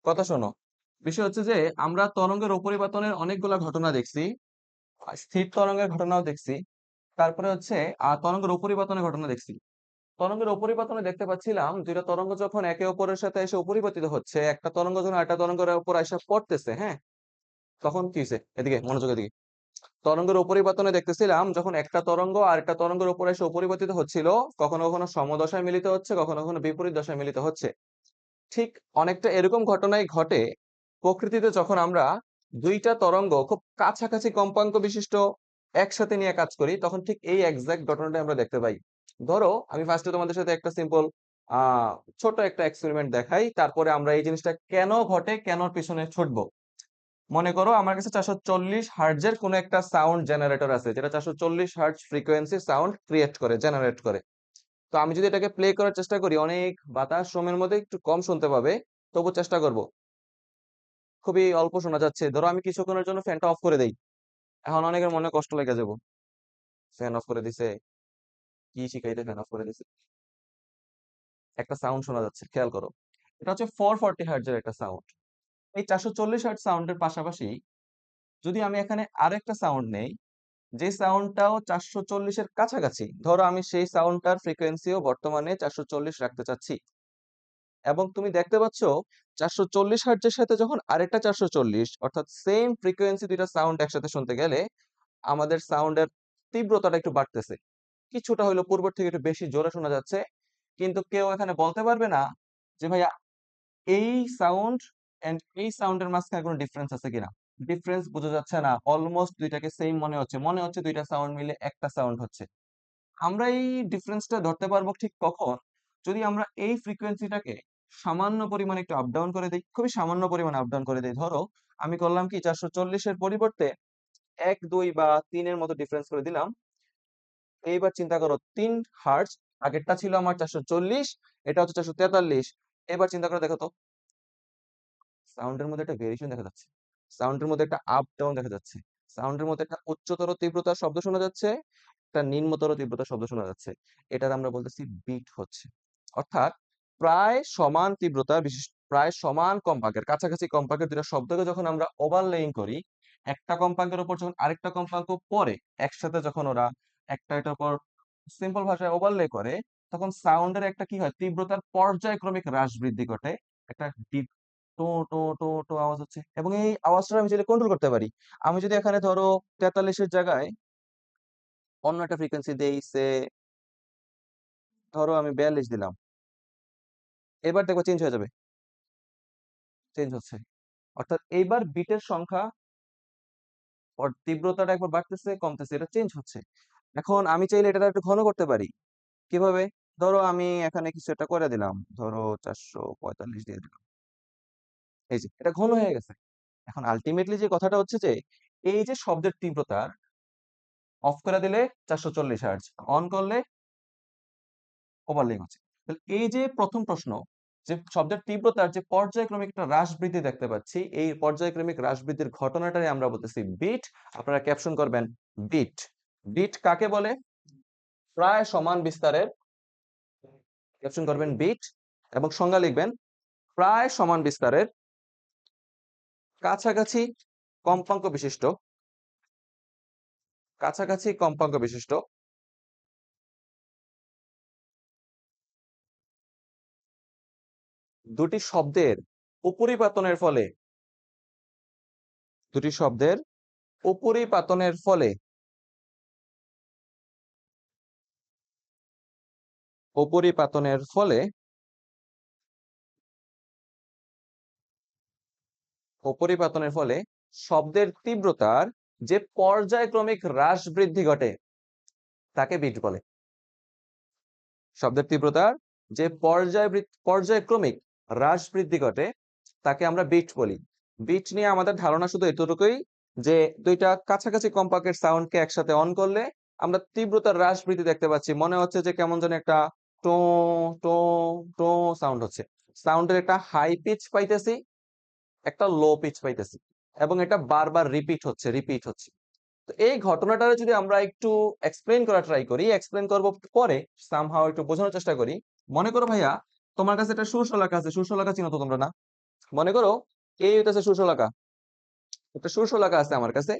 কথা শোনো। বিষয় হচ্ছে যে আমরা তরঙ্গের উপরিপাতনের অনেকগুলা ঘটনা দেখছি, স্থির তরঙ্গের ঘটনাও দেখছি, তারপরে হচ্ছে তরঙ্গের উপরিপাতনের ঘটনা দেখছি। তরঙ্গের উপরিপাতনে দেখতে পাচ্ছিলাম দুইটা তরঙ্গ যখন একে অপরের সাথে এসে উপরিপাতিত হচ্ছে, একটা তরঙ্গ যখন আরেকটা তরঙ্গের উপর এসে পড়তেছে, হ্যাঁ, তখন কি হয়েছে? এদিকে মনোযোগ, এদিকে। তরঙ্গের উপরিপাতনে দেখতেছিলাম যখন একটা তরঙ্গ আর একটা তরঙ্গের উপর এসে উপরিপাতিত হচ্ছিল, কখনো কখনো সমদশায় মিলিত হচ্ছে, কখনো কখনো বিপরীত দশায় মিলিত হচ্ছে। ঠিক অনেকটা এরকম ঘটনাই ঘটে প্রকৃতিতে যখন আমরা দুইটা তরঙ্গ খুব কাছাকাছি কম্পাঙ্ক বিশিষ্ট একসাথে নিয়ে কাজ করি, তখন ঠিক এই এক্সাক্ট ঘটনাটা আমরা দেখতে পাই। ধরো আমি ফার্স্টে তোমাদের সাথে একটা সিম্পল আহ ছোট একটা এক্সপেরিমেন্ট দেখাই, তারপরে আমরা এই জিনিসটা কেন ঘটে কেন পিছনে ছুটবো। মনে করো আমার কাছে 440 হার্টজের কোন একটা সাউন্ড জেনারেটর আছে, যেটা 440 হার্টজ ফ্রিকোয়েন্সি সাউন্ড ক্রিয়েট করে, জেনারেট করে। তো আমি যদি এটাকে প্লে করার চেষ্টা করি, অনেক বাতাস শ্রমের মধ্যে একটু কম শুনতে পাবে, তবু চেষ্টা করব। খুবই অল্প শোনা যাচ্ছে। ধরো আমি কিছুক্ষণের জন্য ফ্যানটা অফ করে দেই, এখন অনেকের মনে কষ্ট লেগে যাবো। ফ্যান অফ করে দিছে, কি শিখাইতে ফ্যান অফ করে দিছে। একটা সাউন্ড শোনা যাচ্ছে, খেয়াল করো। এটা হচ্ছে 440 হার্টজের একটা সাউন্ড। এই 440 হার্টজ সাউন্ডের পাশাপাশি যদি আমি এখানে আরো একটা সাউন্ড নেই, যে সাউন্ডটাও 440-এর কাছাকাছি, ধরো আমি সেই সাউন্ডটার ফ্রিকোয়েন্সিও বর্তমানে 440 রাখতে চাচ্ছি, এবং তুমি দেখতে পাচ্ছ 440 হার্টজের সাথে যখন আরেকটা 440, অর্থাৎ সেম ফ্রিকোয়েন্সি দুইটা সাউন্ড একসাথে শুনতে গেলে আমাদের সাউন্ডের তীব্রতাটা একটু বাড়তেছে, কিছুটা হইলো পূর্বের থেকে একটু বেশি জোরে শোনা যাচ্ছে। কিন্তু কেউ এখানে বলতে পারবে না যে ভাইয়া এই সাউন্ড এন্ড এই সাউন্ডের মাঝখানে কোনো ডিফারেন্স আছে কিনা। ডিফারেন্স বোঝা যাচ্ছে না, অলমোস্ট দুইটাকে সেম মনে হচ্ছে দুইটা সাউন্ড মিলে একটা সাউন্ড হচ্ছে। আমরা এই ডিফারেন্সটা ধরতে পারবো ঠিক কখন, যদি আমরা এই ফ্রিকোয়েন্সিটাকে সামান্য পরিমাণে একটু আপ ডাউন করে দিই, খুবই সামান্য পরিমাণে আপ ডাউন করে দিই। ধরো আমি করলাম কি, 440-এর পরিবর্তে 1, 2 বা 3-এর মতো ডিফারেন্স করে দিলাম। এইবার চিন্তা করো, 3 হার্টজ, আগেরটা ছিল আমার 440, এটা হচ্ছে 443। এবার চিন্তা করে দেখো তো, সাউন্ডের মধ্যে একটা ভেরিয়েশন দেখা যাচ্ছে, সাউন্ডের মধ্যে একটা আপ ডাউন দেখা যাচ্ছে, সাউন্ডের মধ্যে একটা উচ্চতর তীব্রতার শব্দ শোনা যাচ্ছে, একটা নিম্নতর তীব্রতার শব্দ শোনা যাচ্ছে। এটার আমরা বলতেছি বিট হচ্ছে। অর্থাৎ প্রায় সমান তীব্রতা বিশিষ্ট, প্রায় সমান কম্পাঙ্কের কাছাকাছি কম্পাঙ্কের দুটো শব্দকে যখন আমরা ওভারলেইং করি, একটা কম্পাঙ্কের উপর যখন আরেকটা কম্পাঙ্ক পরে একসাথে, যখন ওরা একটা এটার উপর সিম্পল ভাষায় ওভারলে করে, তখন সাউন্ডের একটা কি হয়, তীব্রতার পর্যায়ক্রমিক হ্রাস বৃদ্ধি ঘটে। একটা ডিপ টো টো টো টো আওয়াজ হচ্ছে, এবং এই আওয়াজটা আমি যদি কন্ট্রোল করতে পারি, আমি যদি এখানে ধরো 43-এর জায়গায় অন্য একটা ফ্রিকোয়েন্সি দেই, সে ধরো আমি 42 দিলাম, এবার দেখো চেঞ্জ হয়ে যাবে, চেঞ্জ হচ্ছে। অর্থাৎ এইবার বিটের সংখ্যা ওর তীব্রতাটা একবার বাড়তেছে কমতেছে, এটা চেঞ্জ হচ্ছে। এখন আমি চাইলে এটা একটু ঘন করতে পারি। কিভাবে? ধরো আমি এখানে কিছু একটা করে দিলাম, ধরো 445 দিয়ে দিলাম, এই যে এটা ঘন হয়ে গেছে। এখন আলটিমেটলি যে কথাটা হচ্ছে যে এই যে শব্দের তীব্রতার অফ করে দিলে 440 হার্জ, অন করলে ওভারলিং হচ্ছে। তাহলে এই যে প্রথম প্রশ্ন, যে শব্দের তীব্রতার যে পর্যায়ক্রমিক একটা হ্রাস বৃদ্ধি দেখতে পাচ্ছি, এই পর্যায়ক্রমিক হ্রাস বৃদ্ধির ঘটনাটাই আমরা বলতেছি বিট। আপনারা ক্যাপশন করবেন বিট। বিট কাকে বলে? প্রায় সমান বিস্তারের, ক্যাপশন করবেন বিট, এবং সংজ্ঞা লিখবেন প্রায় সমান বিস্তারের কাছাকাছি কম্পাঙ্ক বিশিষ্ট, কাছাকাছি কম্পাঙ্ক বিশিষ্ট দুটি শব্দের উপরিপাতনের ফলে, দুটি শব্দের উপরিপাতনের ফলে, উপরিপাতনের ফলে, উপরিপাতনের ফলে শব্দের তীব্রতার যে পর্যায়ক্রমিক হ্রাস বৃদ্ধি ঘটে, তাকে বিট বলে। শব্দের তীব্রতার যে পর্যায়ক্রমিক হ্রাস বৃদ্ধি ঘটে, তাকে আমরা বিট বলি। বিট নিয়ে আমাদের ধারণা শুধু এতটুকুই, যে দুইটা কাছাকাছি কম্পাঙ্কের সাউন্ডকে একসাথে অন করলে আমরা তীব্রতার হ্রাস বৃদ্ধি দেখতে পাচ্ছি। মনে হচ্ছে যে কেমন যেন একটা টো টো টো সাউন্ড হচ্ছে। সাউন্ডের একটা হাই পিচ পাইতেছি, একটা লো পিচ পাইতেছি, এবং এটা বারবার রিপিট হচ্ছে। তো এই ঘটনাটা যদি আমরা একটু এক্সপ্লেন করা ট্রাই করি, এক্সপ্লেন করব পরে, সামহাও একটু বোঝানোর চেষ্টা করি। মনে করো ভাইয়া, তোমার কাছে একটা সুর শলাকা আছে, সুর শলাকা চিনো তো তোমরা, না? মনে করো এই হইতেছে সুশলাকা, একটা সুশলাকা আছে আমার কাছে।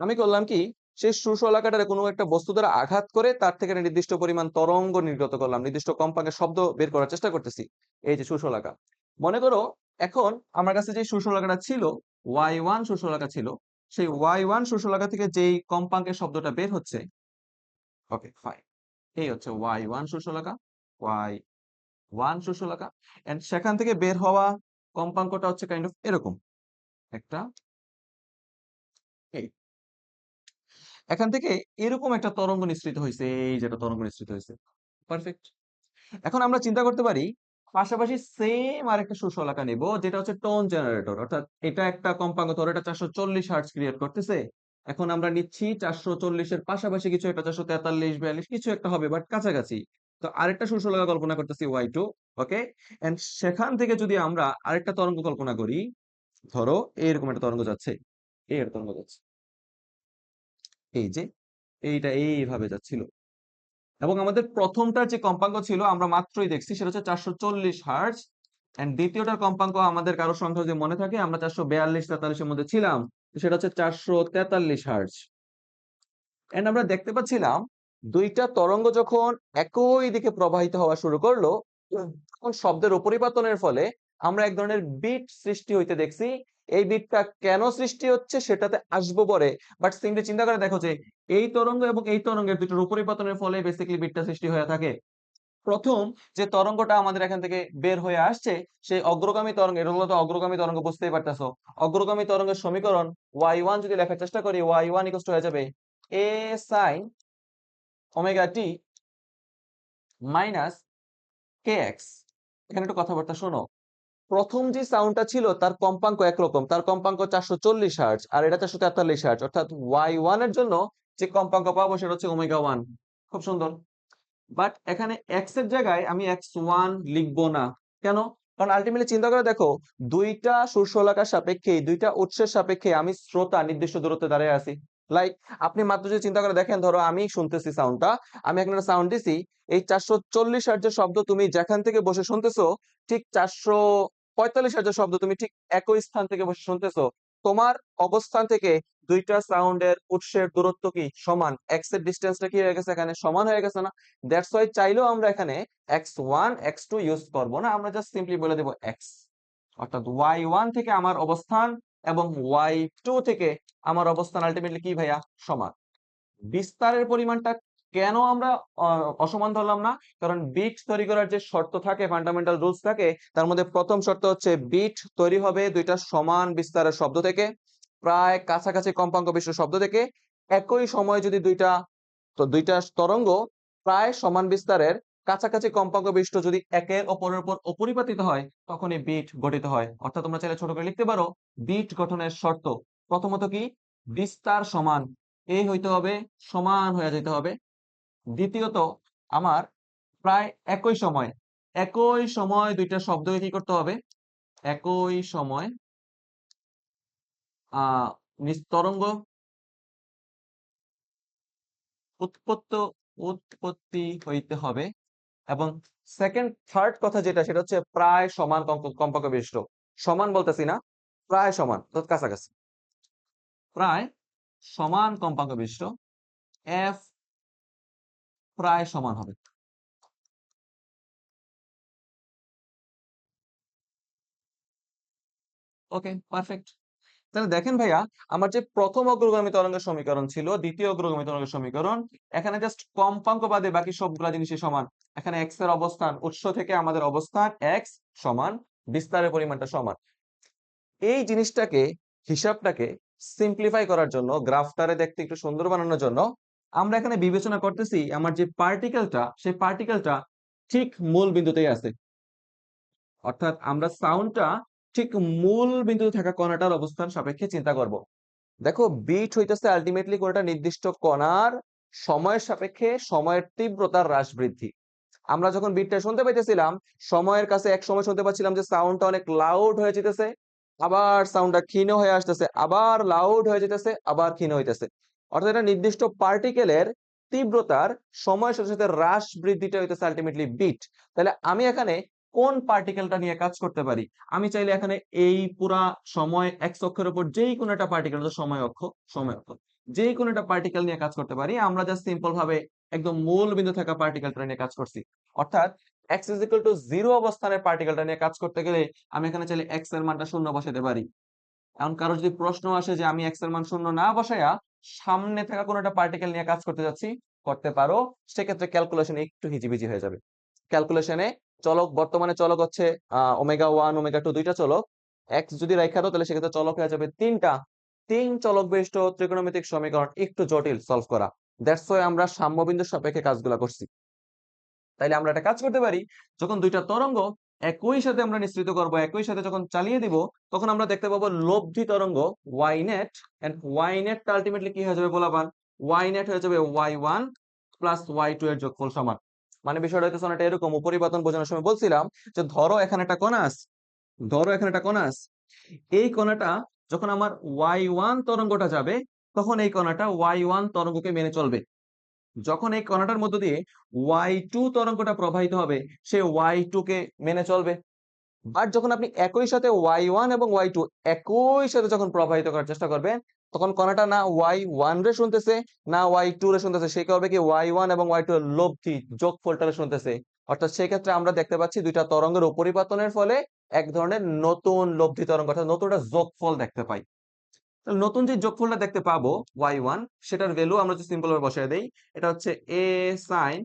আমি করলাম কি, সেই সুশলাকাটারে কোনো একটা বস্তু দ্বারা আঘাত করে তার থেকে একটা নির্দিষ্ট পরিমাণ তরঙ্গ নির্গত করলাম, নির্দিষ্ট কম্পাঙ্কের শব্দ বের করার চেষ্টা করতেছি। এই যে সুশলাকা, মনে করো এখন আমার কাছে যে সুশলাকাটা ছিল, y1 সুশলাকা ছিল, সেই y1 সুশলাকা থেকে যেই কম্পাঙ্কের শব্দটা বের হচ্ছে, ওকে ফাইন, এই হচ্ছে y1 সুশলাকা, y1 সুশলাকা, এন্ড সেখান থেকে বের হওয়া কম্পাঙ্কটা হচ্ছে কাইন্ড অফ এরকম একটা, এই এখান থেকে এরকম একটা তরঙ্গ নিঃসৃত হয়েছে, এই যেটা তরঙ্গ নিঃসৃত হয়েছে। পারফেক্ট। এখন আমরা চিন্তা করতে পারি পাশাপাশি সেম আরেকটা সুশলাকা নেব, যেটা হচ্ছে টোন জেনারেটর, অর্থাৎ এটা একটা কম্পাঙ্ক, ধরো এটা 440 হার্টজ ক্রিয়েট করতেছে। এখন আমরা নিচ্ছি 440 এর পাশাপাশি কিছু একটা, 443 42 কিছু একটা হবে, বাট কাছাকাছি। তো আরেকটা সুশলাকা কল্পনা করতেছি y2। ওকে, এন্ড সেখান থেকে যদি আমরা আরেকটা তরঙ্গ কল্পনা করি, ধরো এরকম একটা তরঙ্গ যাচ্ছে, এই একটা তরঙ্গ যাচ্ছে, এই যে এইটা এইভাবে যাচ্ছিল, এবং আমাদের প্রথমটার যে কম্পাঙ্ক ছিল আমরা মাত্রই দেখছি সেটা হচ্ছে 440 হার্টজ, এন্ড দ্বিতীয়টার কম্পাঙ্ক আমাদের কারো সংখ্যা যদি মনে থাকে, আমরা 442 43 এর মধ্যে ছিলাম, তো সেটা হচ্ছে 443 হার্টজ। এন্ড আমরা দেখতে পাচ্ছিলাম দুইটা তরঙ্গ যখন একই দিকে প্রবাহিত হওয়া শুরু করলো, তখন শব্দের উপরিপাতনের ফলে আমরা এক ধরনের বিট সৃষ্টি হইতে দেখছি। এই বিটটা কেন সৃষ্টি হচ্ছে সেটাতে আসবো পরে, বাট সিম্পলি চিন্তা করে দেখো যে এই তরঙ্গ এবং এই তরঙ্গের দুটোর উপরিপাতনের ফলে বেসিক্যালি বিটটা সৃষ্টি হয়ে থাকে। প্রথম যে তরঙ্গটা আমাদের এখান থেকে বের হয়ে আসছে, সেই অগ্রগামী তরঙ্গ, এটা হলো তো অগ্রগামী তরঙ্গ, বুঝতেই পারতেছো। অগ্রগামী তরঙ্গের সমীকরণ y1 যদি লেখার চেষ্টা করি, y1 ইকুয়াল টু হয়ে যাবে a sin omega t minus kx। এখানে একটু কথাবার্তা শোনো। প্রথম যে সাউন্ডটা ছিল তার কম্পাঙ্ক একরকম, তার কম্পাঙ্ক 440 হার্টজ, আর এটা 443 হার্টজ, অর্থাৎ y1 এর জন্য যে কম্পাঙ্ক পাবো সেটা হচ্ছে ওমেগা 1। খুব সুন্দর। বাট এখানে এক্স এর জায়গায় আমি x1 লিখবো না। কেন? কারণ আলটিমেটলি চিন্তা করে দেখো, দুইটা শীর্ষলাকার সাপেক্ষে, দুইটা উৎসের সাপেক্ষে আমি শ্রোতা নির্দিষ্ট দূরত্বে দাঁড়িয়ে আছি। লাইক আপনি মাত্র যদি চিন্তা করে দেখেন, ধরো আমি শুনতেছি সাউন্ডটা, আমি এখন একটা সাউন্ড দিছি, এই 440 হার্টজের শব্দ তুমি যেখান থেকে বসে শুনতেছো, ঠিক 445 হার্টজের শব্দ তুমি ঠিক একই স্থান থেকে বসে শুনতেছো। তোমার অবস্থান থেকে দুইটা সাউন্ডের উৎসের দূরত্ব কি সমান? এক্স এর ডিস্টেন্সটা কি হয়ে গেছে, এখানে সমান হয়ে গেছে না? দ্যাটস ওয়াই চাইলেও আমরা এখানে x1 x2 ইউজ করব না, আমরা জাস্ট সিম্পলি বলে দেব x। অর্থাৎ y1 থেকে আমার অবস্থান এবং y2 থেকে আমার অবস্থান আলটিমেটলি কি ভাইয়া? সমান। বিস্তারের পরিমাণটা কেন আমরা অসমান ধরলাম না? কারণ বিট তৈরি করার যে শর্ত থাকে, ফান্ডামেন্টাল রুলস থাকে, তার মধ্যে প্রথম শর্ত হচ্ছে বিট তৈরি হবে দুইটা সমান বিস্তারের শব্দ থেকে, প্রায় কাছাকাছি কম্পাঙ্ক বিশিষ্ট শব্দ থেকে। একই সময়ে যদি দুইটা তরঙ্গ প্রায় সমান বিস্তারের কাছাকাছি কম্পাঙ্ক বিশিষ্ট যদি একের অপরের উপর অপরিপাতিত হয়, তখনই বিট গঠিত হয়। অর্থাৎ তোমরা চাইলে ছোট করে লিখতে পারো, বিট গঠনের শর্ত প্রথমত কি? বিস্তার সমান, এই হইতে হবে, সমান হয়ে যেতে হবে। দ্বিতীয়ত আমার প্রায় একই সময় দুইটা শব্দকে কি করতে হবে? একই সময় আহ তরঙ্গ উৎপত্ত উৎপত্তি হইতে হবে। এবং থার্ড কথা যেটা, সেটা হচ্ছে প্রায় সমান কম্পাঙ্ক বিশিষ্ট। সমান বলতেছি না, প্রায় সমান, তো কাছাকাছি। প্রায় সমান কম্পাঙ্ক বিশিষ্ট, এফ প্রায় সমান হবে। ওকে, পারফেক্ট। তাহলে দেখেন ভাইয়া, আমার যে প্রথম অগ্রগামী তরঙ্গের সমীকরণ ছিল, দ্বিতীয় অগ্রগামী তরঙ্গের সমীকরণ, এখানে জাস্ট কম্পাঙ্ক বাদে বাকি সবগুলা জিনিসই সমান। এখানে এক্স এর অবস্থান, উৎস থেকে আমাদের অবস্থান এক্স সমান, বিস্তারের পরিমাণটা সমান। এই জিনিসটাকে, হিসাবটাকে সিম্পলিফাই করার জন্য, গ্রাফটারে দেখতে একটু সুন্দর বানানোর জন্য, আমরা এখানে বিবেচনা করতেছি আমার যে পার্টিকেলটা, সেই পার্টিকেলটা ঠিক মূল বিন্দুতেই আছে। অর্থাৎ আমরা সাউন্ডটা ঠিক মূল বিন্দুতে থাকা কণাটার অবস্থান সাপেক্ষে চিন্তা করব। দেখো, বিট হইতেছে আলটিমেটলি কোনটা নির্দিষ্ট কণার সময়ের সাপেক্ষে সময়ের তীব্রতার হ্রাস বৃদ্ধি। আমরা যখন বিটটা শুনতে পাইতেছিলাম, সময়ের কাছে এক সময় শুনতে পাচ্ছিলাম যে সাউন্ডটা অনেক লাউড হয়ে যেতেছে, আবার সাউন্ডটা ক্ষীণ হয়ে আসতেছে, আবার লাউড হয়ে যেতেছে, আবার ক্ষীণ হইতেছে। অর্থাৎ এটা নির্দিষ্ট পার্টিকেলের তীব্রতার সময়ের সাথে সাথে হ্রাস বৃদ্ধিটা হইতেছে আলটিমেটলি বিট। তাহলে আমি এখানে কোন পার্টিকেলটা নিয়ে কাজ করতে পারি। আমি চাইলে এখানে এই পুরা সময় এক্স অক্ষের উপর যেই কোনো একটা পার্টিকেল, সময় অক্ষ যেই কোনো একটা পার্টিকেল নিয়ে কাজ করতে পারি। আমরা জাস্ট সিম্পল ভাবে একদম মূল বিন্দু থাকা পার্টিকেলটা নিয়ে কাজ করছি। অর্থাৎ এক্স ইজ ইকুয়াল টু 0 অবস্থানের পার্টিকেলটা নিয়ে কাজ করতে গেলে আমি এখানে চাইলে এক্স এর মানটা 0 বসাতে পারি। এখন কারো যদি প্রশ্ন আসে যে আমি এক্স এর মান 0 না বসাইয়া সামনে থাকা কোনো একটা পার্টিকেল নিয়ে কাজ করতে যাচ্ছি, করতে পারো। সেক্ষেত্রে ক্যালকুলেশন একটু হিজিবিজি হয়ে যাবে। ক্যালকুলেশনে চলক, বর্তমানে চলক হচ্ছে ওমেগা 1 ওমেগা 2 দুইটা চলক। এক্স যদি রাখা দাও তাহলে সেক্ষেত্রে চলক হয়ে যাবে তিনটা। তিন চলক বিশিষ্ট ত্রিকোণমিতিক সমীকরণ একটু জটিল সলভ করা। দ্যাটস ওয়াই আমরা সাম্যবিন্দুর সাপেক্ষে কাজগুলা করছি। তাইলে আমরা একটা কাজ করতে পারি, যখন দুইটা তরঙ্গ একই সাথে আমরা নিঃসৃত করব, একই সাথে যখন চালিয়ে দিব, তখন আমরা দেখতে পাবো লব্ধি তরঙ্গ ওয়াই নেট, এন্ড ওয়াই নেটটা আলটিমেটলি কি হয়ে যাবে বলাবান, ওয়াই নেট হয়ে যাবে y1 প্লাস y2 এর যোগফল সমান। মানে বিষয়টা হচ্ছে অনেকটা এরকম, উপরিপাতন বোঝানোর সময় বলছিলাম যে ধরো এখানে একটা কণা আছে, এই কণাটা যখন আমার y1 তরঙ্গটা যাবে, তখন এই কণাটা y1 তরঙ্গকে মেনে চলবে। যখন এই কণাটার মধ্য দিয়ে y2 তরঙ্গটা প্রবাহিত হবে, সে y2 কে মেনে চলবে। আর যখন আপনি একই সাথে y1 এবং y2 একই সাথে যখন প্রবাহিত করার চেষ্টা করবেন, তখন কণাটা না y1 রে শুনতেছে না y2 রে শুনতেছে, সে করবে কি y1 এবং y2 এর লব্ধি যোগফলটা শুনতেছে। অর্থাৎ সেই ক্ষেত্রে আমরা দেখতে পাচ্ছি দুইটা তরঙ্গের উপরিপাতনের ফলে এক ধরনের নতুন লব্ধি তরঙ্গ, অর্থাৎ নতুন একটা যোগফল দেখতে পাই। নতুন যে যোগফলটা দেখতে পাবো y1, সেটার ভ্যালু আমরা যদি সিম্পল ভাবে বসায় দেই, এটা হচ্ছে a sin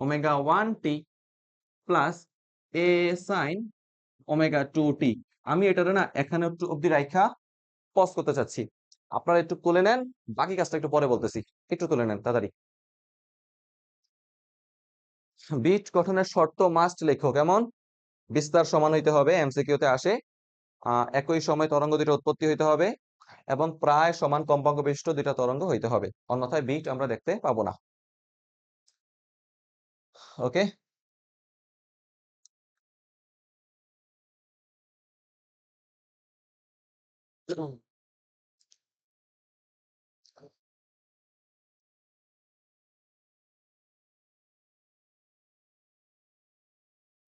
omega 1t plus a sin omega 2t। আমি এটারে না এখানে একটু অব্দি রাইখা পজ করতে চাচ্ছি, আপনারা একটু তুলে নেন, বাকি কাজটা একটু পরে বলতেছি। একটু তুলে নেন তাড়াতাড়ি। বিট গঠনের শর্ত মাস্ট লেখো। কেমন? বিস্তার সমান হইতে হবে, এমসিকিউতে আসে। একই সময় তরঙ্গ দুটো উৎপত্তি হইতে হবে এবং প্রায় সমান কম্পাঙ্ক বিশিষ্ট দুইটা তরঙ্গ হইতে হবে, অন্যথায় বিট আমরা দেখতে পাবো না। ওকে,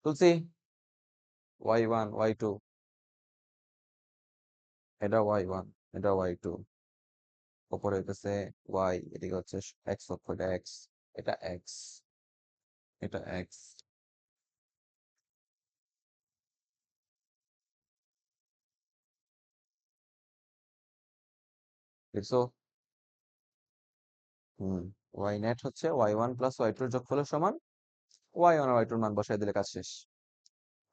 তুলসি y1 y2, এটা y1, এটা y2, উপরে হইতেছে y, এদিকে হচ্ছে x অক্ষ, এটা x, এটা x, এটা x। দেখছো? y নেট হচ্ছে y1 প্লাস y2 এর যোগফলের সমান। y1 আর y2 এর মান বসাই দিলে কাজ শেষ।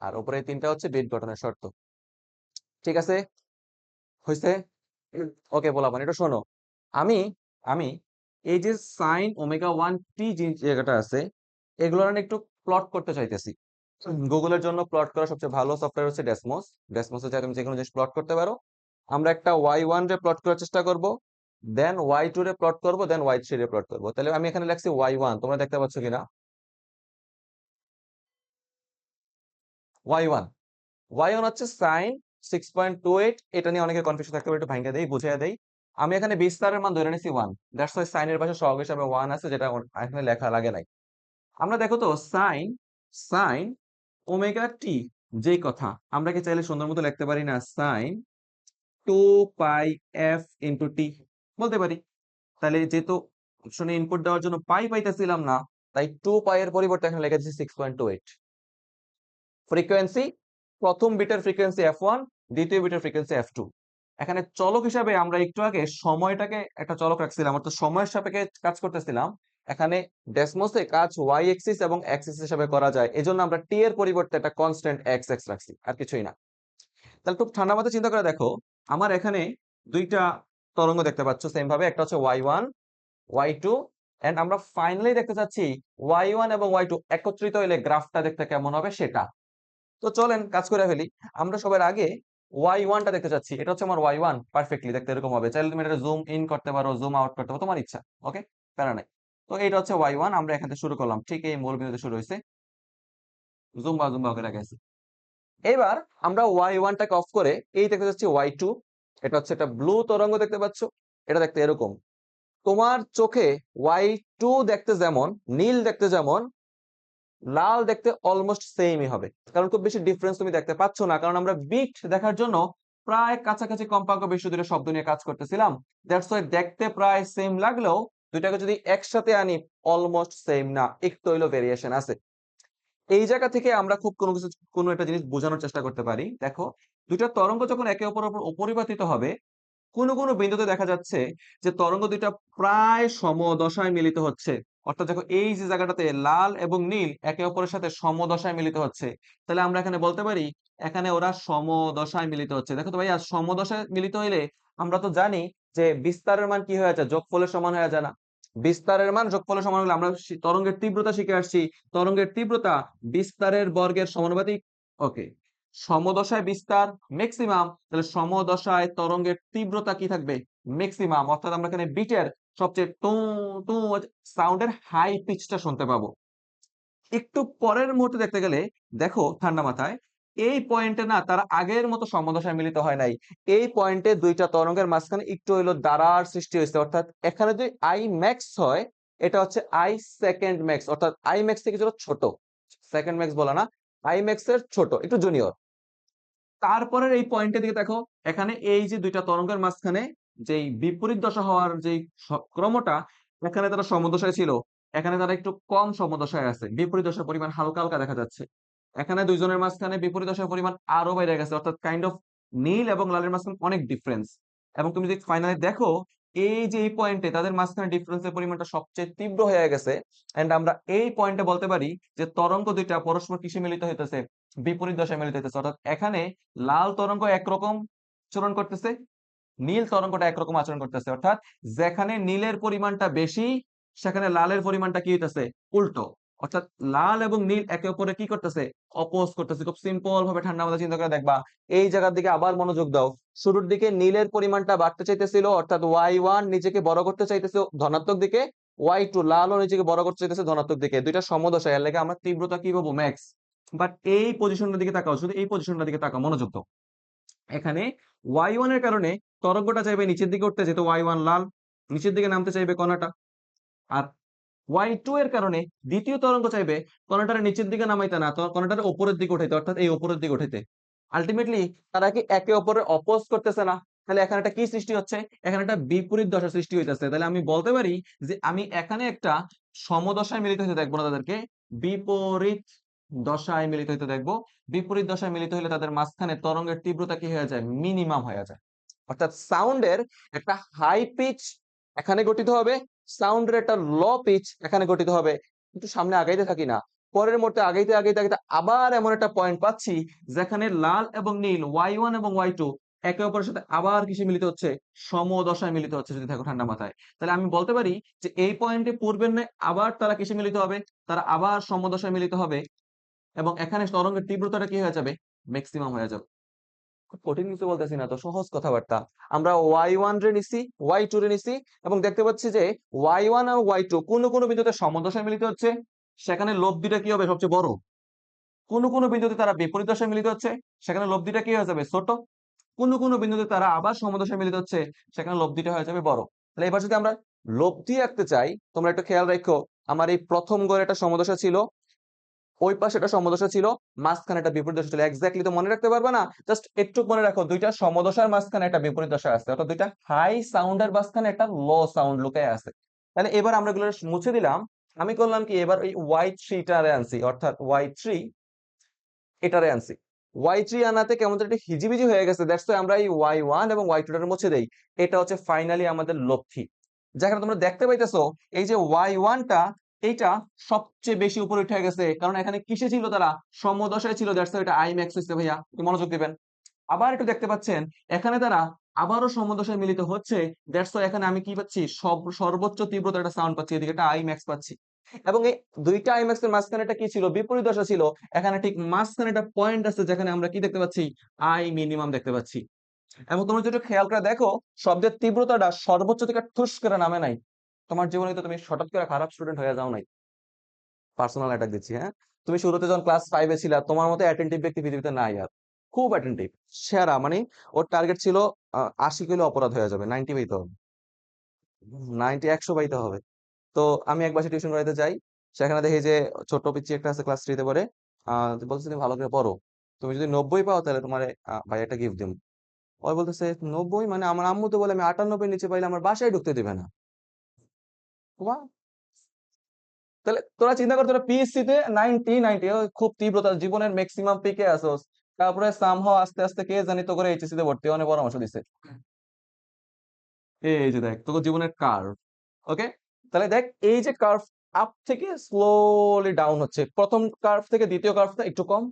আর উপরে এই তিনটা হচ্ছে বিট গঠনের শর্ত। ঠিক আছে, হইছে? ওকে বলাবান, এটা শোনো। আমি আমি এই যে সাইন ওমেগা 1t যে জায়গাটা আছে, এগুলোর না একটু প্লট করতে চাইতেছি। গুগলের জন্য প্লট করা সবচেয়ে ভালো সফটওয়্যার হচ্ছে ডেসমোস। ডেসমোসে যা তুমি যে কোনো জিনিস প্লট করতে পারো। আমরা একটা y1 রে প্লট করার চেষ্টা করব, দেন y2 রে প্লট করব, দেন y3 রে প্লট করব। তাহলে আমি এখানে লিখছি y1, তোমরা দেখতে পাচ্ছ কিনা? y1 y1 হচ্ছে সাইন 6.28। এটা নিয়ে অনেকের কনফিউশন থাকতে পারে, একটু ভাঙিয়ে দেই, বুঝিয়ে দেই। আমি এখানে বিস্তারের মান ধরে নিছি 1, দ্যাটস ওয়াই সাইনের পাশে সহগ হিসাবে 1 আছে, যেটা এখানে লেখা লাগে নাই। আমরা দেখো তো সাইন সাইন ওমেগা টি, যেই কথা আমরা কি চাইলে সুন্দর মতো লিখতে পারি না, সাইন 2 পাই এফ ইন্টু টি বলতে পারি। তাহলে যেহেতু অপশনে ইনপুট দেওয়ার জন্য পাই পাইতেছিলাম না, তাই 2 পাই এর পরিবর্তে এখানে লিখে দিচ্ছি 6.28। ফ্রিকোয়েন্সি, প্রথম বিটের ফ্রিকোয়েন্সি f1, দ্বিতীয় বিটের ফ্রিকোয়েন্সি f2। এখানে চলক হিসাবে আমরা একটু আগে সময়টাকে একটা চলক রাখছিলাম, অর্থাৎ সময়ের সাপেক্ষে কাজ করতেছিলাম। এখানে ডেসমোসে কাজ y এক্সিস এবং x এক্সিস হিসাবে করা যায়, এজন্য আমরা t এর পরিবর্তে একটা কনস্ট্যান্ট x x রাখছি, আর কিছুই না। তাহলে খুব ঠান্ডা মাথায় চিন্তা করে দেখো, আমার এখানে দুইটা তরঙ্গ দেখতে পাচ্ছ সেম ভাবে, একটা হচ্ছে y1 y2, এন্ড আমরা ফাইনালি দেখতে চাচ্ছি y1 এবং y2 একত্রিত হইলে গ্রাফটা দেখতে কেমন হবে সেটা। তো চলেন কাজ করে ফেলি। আমরা সবার আগে y1 টা দেখতে চাচ্ছি, এটা হচ্ছে আমার y1, পারফেক্টলি দেখতে এরকম হবে। চাইলে তুমি এটা জুম ইন করতে পারো, জুম আউট করতে পারো, তোমার ইচ্ছা। ওকে, প্যারা নাই। তো এটা হচ্ছে y1, আমরা এখান থেকে শুরু করলাম, ঠিক এই মূল বিন্দুতে শুরু হয়েছে, জুম বা করে রাখাইছি। এবার আমরা y1 টাকে অফ করে এই দেখতে যাচ্ছি y2। এটা হচ্ছে একটা ব্লু তরঙ্গ দেখতে পাচ্ছ, এটা দেখতে এরকম। তোমার চোখে y2 দেখতে যেমন, নীল দেখতে যেমন, লাল দেখতে অলমোস্ট সেমই হবে, কারণ খুব বেশি ডিফারেন্স তুমি দেখতে পাচ্ছ না, কারণ আমরা বিট দেখার জন্য প্রায় কাছাকাছি কম্পাঙ্ক বিশিষ্ট দুটো শব্দ নিয়ে কাজ করতেছিলাম। দ্যাটস ওয়াই দেখতে প্রায় সেম লাগলেও দুইটাকে যদি একসাথে আনি অলমোস্ট সেম না, একটু হইলো ভেরিয়েশন আছে। এই জায়গা থেকে আমরা খুব কোনো একটা জিনিস বোঝানোর চেষ্টা করতে পারি। দেখো, দুইটা তরঙ্গ যখন একে অপরের উপর অপরিবর্তিত হবে, কোনো বিন্দুতে দেখা যাচ্ছে যে তরঙ্গ দুইটা প্রায় সমদশায় মিলিত হচ্ছে। অর্থাৎ দেখো, এই যে জায়গাটাতে লাল এবং নীল একে অপরের সাথে সমদশায় মিলিত হচ্ছে, তাহলে আমরা এখানে বলতে পারি এখানে ওরা সমদশায় মিলিত হচ্ছে। দেখো তো ভাইয়া, সমদশায় মিলিত হইলে আমরা তো জানি যে বিস্তারের মান কি হয়ে যায়, যোগফলের সমান হয়ে যায় না? বিস্তারের মান যোগফলের সমান হলে আমরা তরঙ্গের তীব্রতা শিখে আসছি, তরঙ্গের তীব্রতা বিস্তারের বর্গের সমানুপাতিক। ওকে, সমদশায় বিস্তার ম্যাক্সিমাম, তাহলে সমদশায় তরঙ্গের তীব্রতা কি থাকবে? ম্যাক্সিমাম। অর্থাৎ আমরা এখানে বিটের সবচেয়ে টু টু সাউন্ডের হাই পিচটা শুনতে পাবো। একটু পরের মুহূর্তে দেখতে গেলে দেখো ঠান্ডা মাথায়, এই পয়েন্টে না তারা আগের মতো সমদশায় মিলিত হয় নাই। এই পয়েন্টে দুইটা তরঙ্গের মাঝখানে একটু হইলো দ্বারার সৃষ্টি হয়েছে। অর্থাৎ এখানে যদি আই ম্যাক্স হয়, এটা হচ্ছে আই সেকেন্ড ম্যাক্স, অর্থাৎ আই ম্যাক্স থেকে কিছুটা ছোট। সেকেন্ড ম্যাক্স বলা না, আই ম্যাক্স এর ছোট, একটু জুনিয়র। তারপরের এই পয়েন্টের দিকে দেখো, এখানে এই যে দুইটা তরঙ্গের মাঝখানে যেই বিপরীত দশা হওয়ার যে ক্রমটা, এখানে তারা সমদশায় ছিল, এখানে তারা একটু কম সমদশায় আছে, বিপরীত দশার পরিমাণ হালকা হালকা দেখা যাচ্ছে। এখানে দুইজনের মাঝখানে বিপরীত দশার পরিমাণ আরো বেড়ে গেছে, অর্থাৎ কাইন্ড অফ নীল এবং লালের মাঝখানে অনেক ডিফারেন্স। এবং তুমি যদি ফাইনালি দেখো, এই যে এই পয়েন্টে তাদের মাঝখানে ডিফারেন্সের পরিমাণটা সবচেয়ে তীব্র হয়ে গেছে। এন্ড আমরা এই পয়েন্টে বলতে পারি যে তরঙ্গ দুইটা পরস্পর কিসে মিলিত হইতেছে? বিপরীত দশায় মিলিত হইতেছে। অর্থাৎ এখানে লাল তরঙ্গ একরকম আচরণ করতেছে, নীল তরঙ্গটা একরকম আচরণ করতেছে। অর্থাৎ যেখানে নীলের পরিমাণটা বেশি, সেখানে লালের পরিমাণটা কি হইতেছে? উল্টো। অর্থাৎ লাল এবং নীল একে অপরে কি করতেছে? অপোজ করতেছে। খুব সিম্পল ভাবে ঠান্ডা মাথায় চিন্তা করে দেখবা। এই জায়গার দিকে আবার মনোযোগ দাও। শুরুর দিকে নীলের পরিমাণটা বাড়তে চাইতেছিল, অর্থাৎ ওয়াই 1 নিজেকে বড় করতে চাইতেছে ধনাত্মক দিকে, ওয়াই 2 লালও নিজেকে বড় করতে চাইতেছে ধনাত্মক দিকে। দুইটা সমদশা, এর লাগে আমরা তীব্রতা কি পাবো? ম্যাক্স। বাট এই পজিশনটার দিকে তাকাও, শুধু এই পজিশনটার দিকে তাকাও, মনোযোগ দাও। এখানে ওয়াই 1 এর কারণে তরঙ্গটা চাইবে নিচের দিকে উঠতে, যেহেতু ওয়াই 1 লাল, নিচের দিকে নামতে চাইবে কণাটা। আর ওয়াই 2 এর কারণে দ্বিতীয় তরঙ্গ চাইবে কণাটার নিচের দিকে নামাইতে না, কণাটার উপরের দিকে উঠাইতে, অর্থাৎ এই উপরের দিকে উঠাইতে। আলটিমেটলি তারা কি একে অপরের অপোজ করতেছে না? তাহলে এখানে একটা কি সৃষ্টি হচ্ছে? এখানে একটা বিপরীত দশা সৃষ্টি হইতেছে। তাহলে আমি বলতে পারি যে আমি এখানে একটা সমদশায় মিলিত হইতে দেখবো না, তাদেরকে বিপরীত দশায় মিলিত হইতে দেখবো। বিপরীত দশায় মিলিত হলে তাদের মাঝখানে তরঙ্গের তীব্রতা কি হয়ে যায়? মিনিমাম হয়ে যায়। অর্থাৎ সাউন্ডের একটা হাই পিচ এখানে গঠিত হবে, সাউন্ডের একটা ল পিচ এখানে গঠিত হবে। কিন্তু সামনে আগাইতে থাকি না, পরের মুহূর্তে আগাইতে আগাইতে আগাইতে আবার এমন একটা পয়েন্ট পাচ্ছি যেখানে লাল এবং নীল ওয়াই 1 এবং ওয়াই 2 একে অপরের সাথে আবার কিসে মিলিত হচ্ছে? সমদশায় মিলিত হচ্ছে। যদি থাকো ঠান্ডা মাথায়, তাহলে আমি বলতে পারি যে এই পয়েন্টে পূর্বের ন্যায় আবার তারা কিসে মিলিত হবে? তারা আবার সমদশায় মিলিত হবে। এবং এখানে তরঙ্গের তীব্রতাটা কি হয়ে যাবে? ম্যাক্সিমাম হয়ে যাবে। খুব কঠিন কিছু বলতেছি না তো, সহজ কথাবার্তা। আমরা ওয়াই 1 রে নিছি, ওয়াই 2 রে নিছি, এবং দেখতে পাচ্ছি যে ওয়াই 1 আর ওয়াই 2 কোনো বিন্দুতে সমদশায় মিলিত হচ্ছে, সেখানে লব দুইটা কি হবে? সবচেয়ে বড়। কোনো বিন্দুতে তারা বিপরীত দশায় মিলিত হচ্ছে, সেখানে লব দুইটা কি হয়ে যাবে? ছোট। কোনো বিন্দুতে তারা আবার সমদশায় মিলিত হচ্ছে, সেখানে লব দুইটা হয়ে যাবে বড়। তাহলে এবার যদি আমরা লব্ধি আঁকতে চাই, তোমরা একটু খেয়াল রাখো, আমার এই প্রথম ঘরে একটা সমদশা ছিল, ওই পাশে একটা সমদশা ছিল, মাঝখানে একটা বিপরীত দশা ছিল। এক্স্যাক্টলি তো মনে রাখতে পারবে না, জাস্ট একটু মনে রাখো, দুইটা সমদশার মাঝখানে একটা বিপরীত দশা আছে, অর্থাৎ দুইটা হাই সাউন্ডের মাঝখানে একটা লো সাউন্ড লুকায় আছে। তাহলে এবার আমরা এগুলো মুছে দিলাম। আমি করলাম কি, এবার ওই ওয়াই 3টারে আনছি, অর্থাৎ ওয়াই 3 এটারে আনছি। ওয়াই 3 আনাতে কেমন যেন একটা হিজিবিজি হয়ে গেছে, দ্যাটস ওয়াই আমরা এই ওয়াই 1 এবং ওয়াই 2টারে মুছে দেই। এটা হচ্ছে ফাইনালি আমাদের লব্ধি। যেখানে তোমরা দেখতে পাইতেছো এই যে ওয়াই 1টা, এইটা সবচেয়ে বেশি উপরে উঠে গেছে, কারণ এখানে কিসে ছিল? তারা সমদশায় ছিল, দ্যাটস ওয়াই এটা আই ম্যাক্স হইছে। ভাইয়া একটু মনোযোগ দিবেন। আবার একটু দেখতে পাচ্ছেন এখানে তারা আবারও সমদশায় মিলিত হচ্ছে, দ্যাটস ওয়াই এখানে আমি কি পাচ্ছি? সর্বোচ্চ তীব্রতার একটা সাউন্ড পাচ্ছি, এদিকে একটা আই ম্যাক্স পাচ্ছি। এবং এই দুইটা আই ম্যাক্স এর মাঝখানে একটা কি ছিল? বিপরীত দশা ছিল। এখানে ঠিক মাঝখানে একটা পয়েন্ট আছে, যেখানে আমরা কি দেখতে পাচ্ছি? আই মিনিমাম দেখতে পাচ্ছি। এবং তোমরা যদি একটু খেয়াল করে দেখো, শব্দের তীব্রতাটা সর্বোচ্চ থেকে ঠুস করে নামে নাই। তোমার জীবনে তো তুমি হঠাৎ করে খারাপ স্টুডেন্ট হয়ে যাও নাই। পার্সোনাল অ্যাটাক দিচ্ছি, হ্যাঁ? তুমি শুরুতে যখন ক্লাস 5-এ ছিলা, তোমার মতো অ্যাটেন্টিভ ব্যক্তি পৃথিবীতে নাই আর। খুব অ্যাটেন্টিভ, সেরা, মানে ওর টার্গেট ছিল 80 কিলো অপরাধ হয়ে যাবে, 90 পাইতে হবে, 90 100 পাইতে হবে। তো আমি এক বাসে টিউশন করাইতে যাই, সেখানে দেখি যে ছোট পিচ্ছি একটা আছে ক্লাস 3 তে পড়ে, বলছে তুমি ভালো করে পড়ো, তুমি যদি 90 পাও তাহলে তোমার ভাই একটা গিফট দিম। ওই বলতেছে 90, মানে আমার আম্মু তো বলে আমি 98 নিচে পাইলে আমার বাসায় ঢুকতে দিবে না। বাবা, তাহলে তোরা চিন্তা কর, তোরা পিএসসি তে 90 খুব তীব্রতা জীবনের ম্যাক্সিমাম পিকে আসোস, তারপরে সামহাও আস্তে আস্তে কে জানি তো করে এইচএসসি তে ভর্তি অনেক পরামর্শ দিছে। এই যে দেখ তোর জীবনের কার্ভ। ওকে, তাহলে দেখ এই যে কার্ভ আপ থেকে স্লোলি ডাউন হচ্ছে, প্রথম কার্ভ থেকে দ্বিতীয় কার্ভটা একটু কম,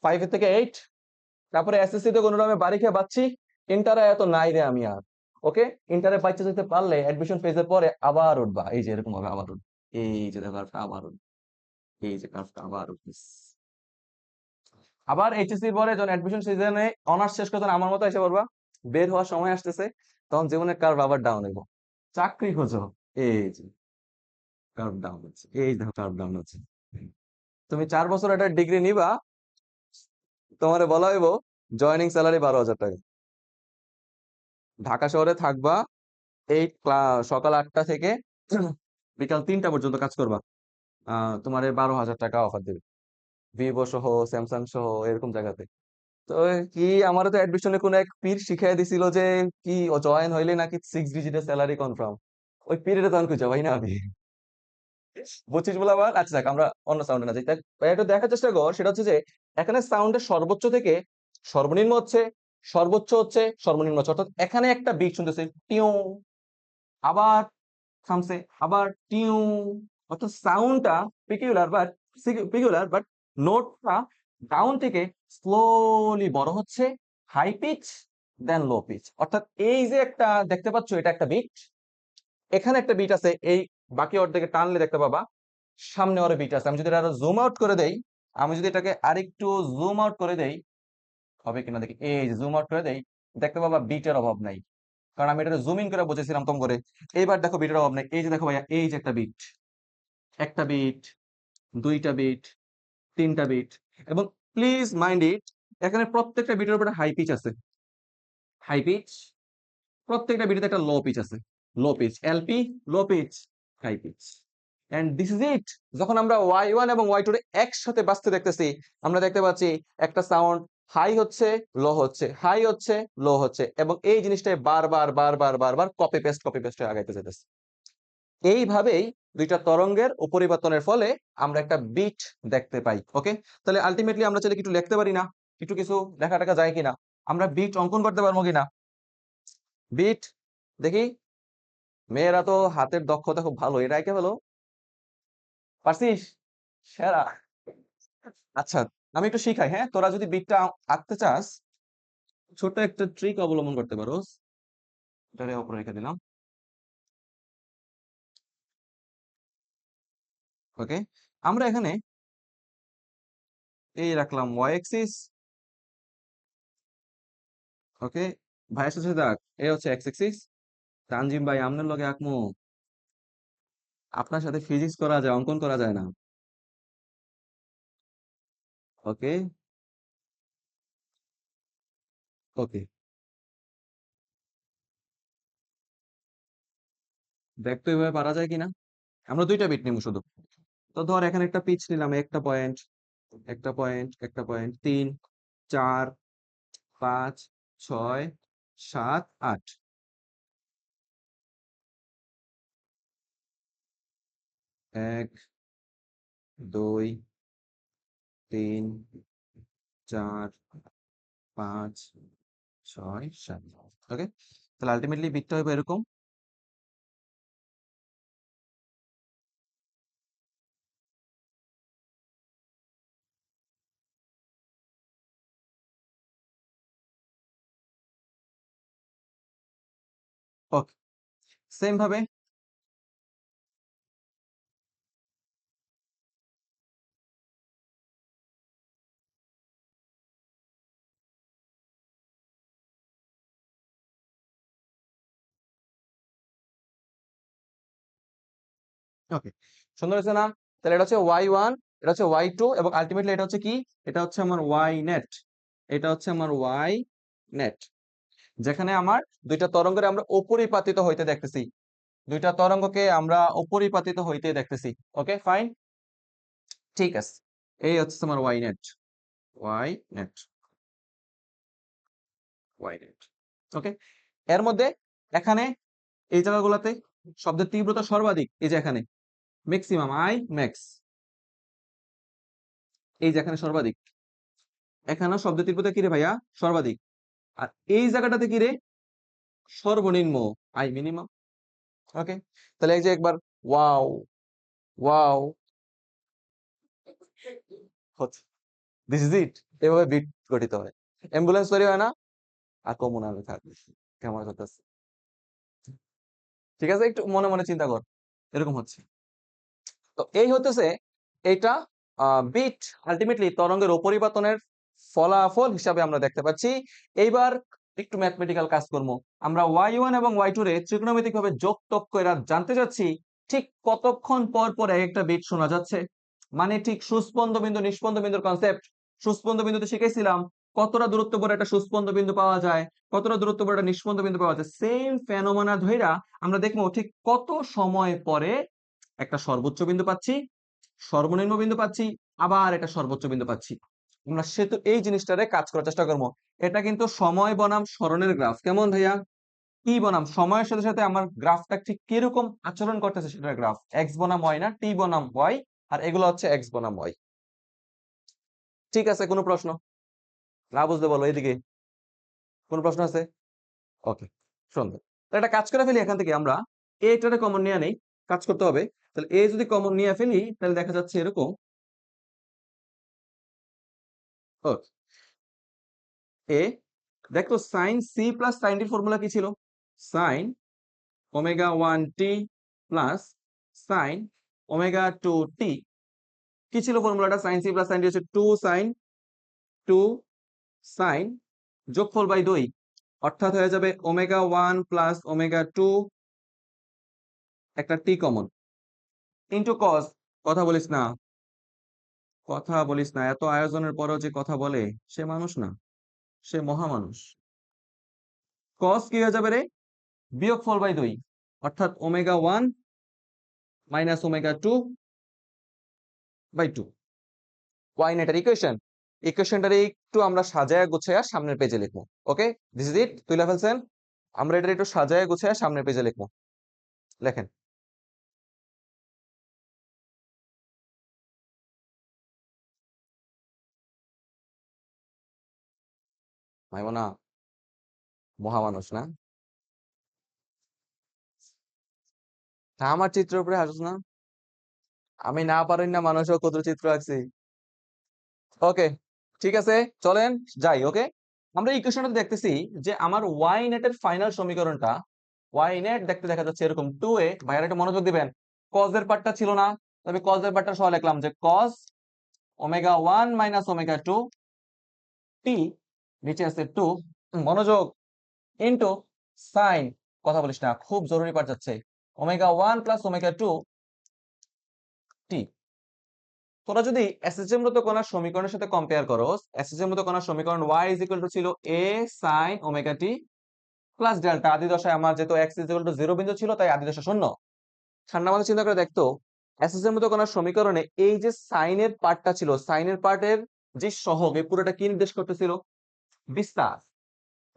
5 এর থেকে 8, তারপরে এসএসসি তে কোনোভাবে বাড়ি খেয়ে বাঁচছি, ইন্টারে এত নাই রে আমি আর। ওকে, ইন্টারে বাচ্চা যেতে পারলে অ্যাডমিশন ফেজের পরে আবার উঠবা, এই যে এরকম ভাবে আবার উঠবা, এই যে দেখো কার্ভটা আবার উঠবে, এই যে কার্ভটা আবার উঠবে। আবার এইচএসসি পরে যখন অ্যাডমিশন সিজনে অনার্স শেষ করতে আমার মতো এসে পড়বা, বের হওয়ার সময় আসতেছে, তখন জীবনের কার্ভ আবার ডাউন হইব। চাকরি খোঁজো, এই যে কার্ভ ডাউন হচ্ছে, এই দেখো কার্ভ ডাউন হচ্ছে। তুমি 4 বছর একটা ডিগ্রি নিবা, তোমারে বলা হইব জয়নিং স্যালারি 12,000 টাকা। ঢাকা শহরে থাকবা, এই সকাল 8টা থেকে বিকাল 3টা পর্যন্ত কাজ করবা, তোমার 12,000 টাকা অফার দেবে, ভিভো সহ, স্যামসাং সহ, এরকম জায়গাতে। তো কি, আমারও তো অ্যাডমিশনে কোন এক পীর শিখাই দিছিল যে কি জয়েন হইলে নাকি 6 ডিজিটের স্যালারি কনফার্ম। ওই পীরের তখন খুঁজে পাই না আমি। বুঝছিস বলে আবার, আচ্ছা দেখ আমরা অন্য সাউন্ডে না যাই, দেখ একটু দেখার চেষ্টা কর, সেটা হচ্ছে যে এখানে সাউন্ডের সর্বোচ্চ থেকে সর্বনিম্ন হচ্ছে, সর্বোচ্চ হচ্ছে, সর্বনিম্ন হচ্ছে, অর্থাৎ এখানে একটা বিট শুনতেছে টিউ, আবার থামছে, আবার টিউ, অর্থাৎ সাউন্ডটা পিকুলার বাট নোটটা ডাউন থেকে স্লোলি বড় হচ্ছে, হাই পিচ দেন লো পিচ, অর্থাৎ এই যে একটা দেখতে পাচ্ছ এটা একটা বিট, এখানে একটা বিট আছে, এই বাকি অর্ধেকে টানলে দেখতে পাবা সামনে আরো বিট আছে। আমি যদি এটা আরো জুম আউট করে দেই, আমি যদি এটাকে আরেকটু জুম আউট করে দেই, হবে কিনা দেখি, এই যে জুম আউট করে দেই, দেখতে পাবা বিটের অভাব নাই, কারণ আমি এটা জুম ইন করে বুঝেছিলাম কম করে। এইবার দেখো বিটের অভাব নাই, এই যে দেখো ভাইয়া, এই যে একটা বিট, একটা বিট, দুইটা বিট, তিনটা বিট, এবং প্লিজ মাইন্ড ইট, এখানে প্রত্যেকটা বিটের উপরে হাই পিচ আছে, হাই পিচ, প্রত্যেকটা বিটেতে একটা লো পিচ আছে, low pitch, LP, low pitch, high pitch, and this is it. যখন আমরা ওয়াই 1 এবং ওয়াই 2 একসাথে বাজতে দেখতেছি, আমরা দেখতে পাচ্ছি একটা সাউন্ড হাই হচ্ছে, লো হচ্ছে, হাই হচ্ছে, লো হচ্ছে, এবং এই জিনিসটাই বারবার বারবার বারবার কপি পেস্ট হয়ে আগাইতে যেতেছে। এইভাবেই দুইটা তরঙ্গের উপরিবর্তনের ফলে আমরা একটা বিট দেখতে পাই। ওকে, তাহলে আলটিমেটলি আমরা চাইলে কিছু লিখতে পারি না, একটু কিছু লেখা টাকা যায় কিনা, আমরা বিট অঙ্কন করতে পারবো কিনা, বিট দেখি। মেয়েরা তো হাতের দক্ষতা খুব ভালো, এটা একে হলো, পারছিস, সেরা। আচ্ছা, আমি একটু শিখাই, হ্যাঁ, তোরা যদি বিটটা আঁকতে চাস, ছোট্ট একটা ট্রিক অবলম্বন করতে পারো। এটারে উপরে রেখে দিলাম। ওকে, আমরা এখানে এই রাখলাম ওয়াই এক্সিস। ওকে, ভাইয়ের সাথে দেখ, এ হচ্ছে এক্স এক্সিস। তানজিম ভাই আমনের লগে আঁকমু, আপনার সাথে ফিজিক্স করা যায়, অঙ্কন করা যায় না। ওকে, ওকে, দেখ তো এভাবে পারা যায় কিনা। আমরা দুইটা বিট নিব শুধু। তো ধর এখানে একটা পিচ নিলাম, একটা পয়েন্ট, একটা পয়েন্ট, একটা পয়েন্ট, 3, 4, 5, 6, 7, 8, 1, 2, 3, 4, 5, 6, 7। ওকে, তাহলে আলটিমেটলি বিটটা হবে এরকম। ওকে, সেম ভাবে, ওকে, সুন্দর হয়েছে না? তাহলে এটা হচ্ছে ওয়াই 1, এটা হচ্ছে ওয়াই 2, এবং আলটিমেটলি এটা হচ্ছে কি, এটা হচ্ছে আমার ওয়াই নেট, এটা হচ্ছে আমার ওয়াই নেট, যেখানে আমার দুইটা তরঙ্গের আমরা উপরিপাতিত হইতে দেখতেছি। দুইটা তরঙ্গকে আমরা উপরিপাতিত হইতে দেখতেছি। ওকে ফাইন, ঠিক আছে। এই হচ্ছে তোমার Y net, Y net, Y net. Okay, এর মধ্যে এখানে এই জায়গাগুলোতে শব্দের তীব্রতা সর্বাধিক, এই যে এখানে ম্যাক্সিমাম আই ম্যাক্স, এই যে এখানে সর্বাধিক, এখানে শব্দের তীব্রতা কি রে ভাইয়া? সর্বাধিক। আর এই জায়গাটাতে কি রে? সর্বনিম্ন আই মিনিমাম। ওকে, তাহলে এই যে একবার ওয়াও ওয়াও হচ্ছে, দিস ইজ ইট। এভাবে বিট গঠিত হয়, অ্যাম্বুলেন্স তৈরি হয় না? আর কমন আমি থাকবে কেমন করতেছে, ঠিক আছে? একটু মনে মনে চিন্তা কর, এরকম হচ্ছে। তো এই হতেছে এটা বিট, আলটিমেটলি তরঙ্গের অপরিবর্তনের ফলাফল হিসাবে আমরা দেখতে পাচ্ছি। এইবার একটু ম্যাথমেটিক্যাল কাজ করবো। আমরা y1 এবং y2 রে ত্রিকোণমিতিক ভাবে যোগ তক করে জানতে চাচ্ছি ঠিক কতক্ষণ পর পর এক একটা বিট শোনা যাচ্ছে। মানে ঠিক সুস্পন্দ বিন্দু নিষ্পন্দ বিন্দুর কনসেপ্ট সুস্পন্দ বিন্দুতে শিখেছিলাম কতটা দূরত্ব পরে একটা সুস্পন্দ বিন্দু পাওয়া যায়, কতটা দূরত্ব পরে একটা নিষ্পন্দ বিন্দু পাওয়া যায়। সেম ফেনোমেনা ধইরা আমরা দেখবো ঠিক কত সময় পরে একটা সর্বোচ্চ বিন্দু পাচ্ছি, সর্বনিম্ন বিন্দু পাচ্ছি, আবার একটা সর্বোচ্চ বিন্দু পাচ্ছি। আমরা সেতু এই জিনিসটারে কাজ করার চেষ্টা করবো। এটা কিন্তু সময় বনাম সরণের গ্রাফ। কেমন ভাইয়া? টি বনাম সময়ের সাথে সাথে আমার গ্রাফটা ঠিক কিরকম আচরণ করতেছে সেটার গ্রাফ। এক্স বনাম ওয়াই না, টি বনাম ওয়াই, আর এগুলো হচ্ছে এক্স বনাম ওয়াই। ঠিক আছে, কোনো প্রশ্ন? না বুঝতে বলো এদিকে, কোন প্রশ্ন আছে? ওকে, সুন্দর। তাহলে একটা কাজ করে ফেলি, এখান থেকে আমরা এইটারে কমন নিয়ে নেই, কাজ করতে হবে। তাহলে এ যদি কমন নিয়ে ফেলি তাহলে দেখা যাচ্ছে এরকম। ওকে, এ দেখো সাইন সি প্লাস সাইন ডির ফর্মুলা কি ছিল? Sine omega 1t plus sine omega 2t। কি ছিল ফর্মুলাটা? Sine C plus sine D হচ্ছে 2 সাইন যোগফল বাই 2, অর্থাৎ হয়ে যাবে ওমেগা 1 প্লাস ওমেগা 2, একটা টি কমন, ইন্টু কস। কথা বলিস না, কথা বলিস না, এত আয়োজনের পরও যে কথা বলে সে মানুষ না, সে মহামানুষ। কস কি হয়ে যাবে রে? বিয়োগফল বাই 2, অর্থাৎ ওমেগা 1 মাইনাস ওমেগা 2 বাই 2। কোয়াইনেটার ইকুয়েশন, ইকুয়েশনটারে একটু আমরা সাজায় গুছায়া সামনের পেজে লিখবো। ওকে, দিস ইজ ইট, তুই ফেলছেন। আমরা এটা একটু সাজায় গুছায়া সামনের পেজে লিখবো। লেখেন। মাইমনা মহামানুষ না? তা আমার চিত্রের উপরে হাসছ না? আমি না পারেন না মানুষও কত চিত্র আঁকছি। ওকে, ঠিক আছে, চলেন যাই। ওকে, আমরা ইকুয়েশনটা দেখতেছি যে আমার ওয়াই নেটের ফাইনাল সমীকরণটা, ওয়াই নেট দেখতে দেখা যাচ্ছে এরকম 2a। ভাইয়ার একটু মনোযোগ দিবেন, কজ এর পার্টটা ছিল না, তবে কজ এর পার্টটা সহ লিখলাম যে কজ ওমেগা 1 মাইনাস ওমেগা 2 টি, নিচে আছে 2, মনোযোগ, ইনটু সাইন, কথা বলিস না, খুব জরুরি পার্ট যাচ্ছে, ওমেগা 1 প্লাস ওমেগা 2 টি। তোরা যদি এসএসএম মতো কোন সমীকরণের সাথে কম্পেয়ার করো, এসএসএম মতো কোন সমীকরণ y ইজ ইকুয়াল টু ছিল a sin omega t plus delta, আদি দশায় আমার যেহেতু x ইজ ইকুয়াল টু 0 বিন্দু ছিল তাই আদি দশা শূন্য। ঠান্ডা মাথায় চিন্তা করে দেখতো এসএসএম মতো কোন সমীকরণে এই যে সাইনের পার্টটা ছিল, সাইনের পার্টের যে সহগ, এই পুরোটা কি নির্দেশ করতেছিল? বিস্তার।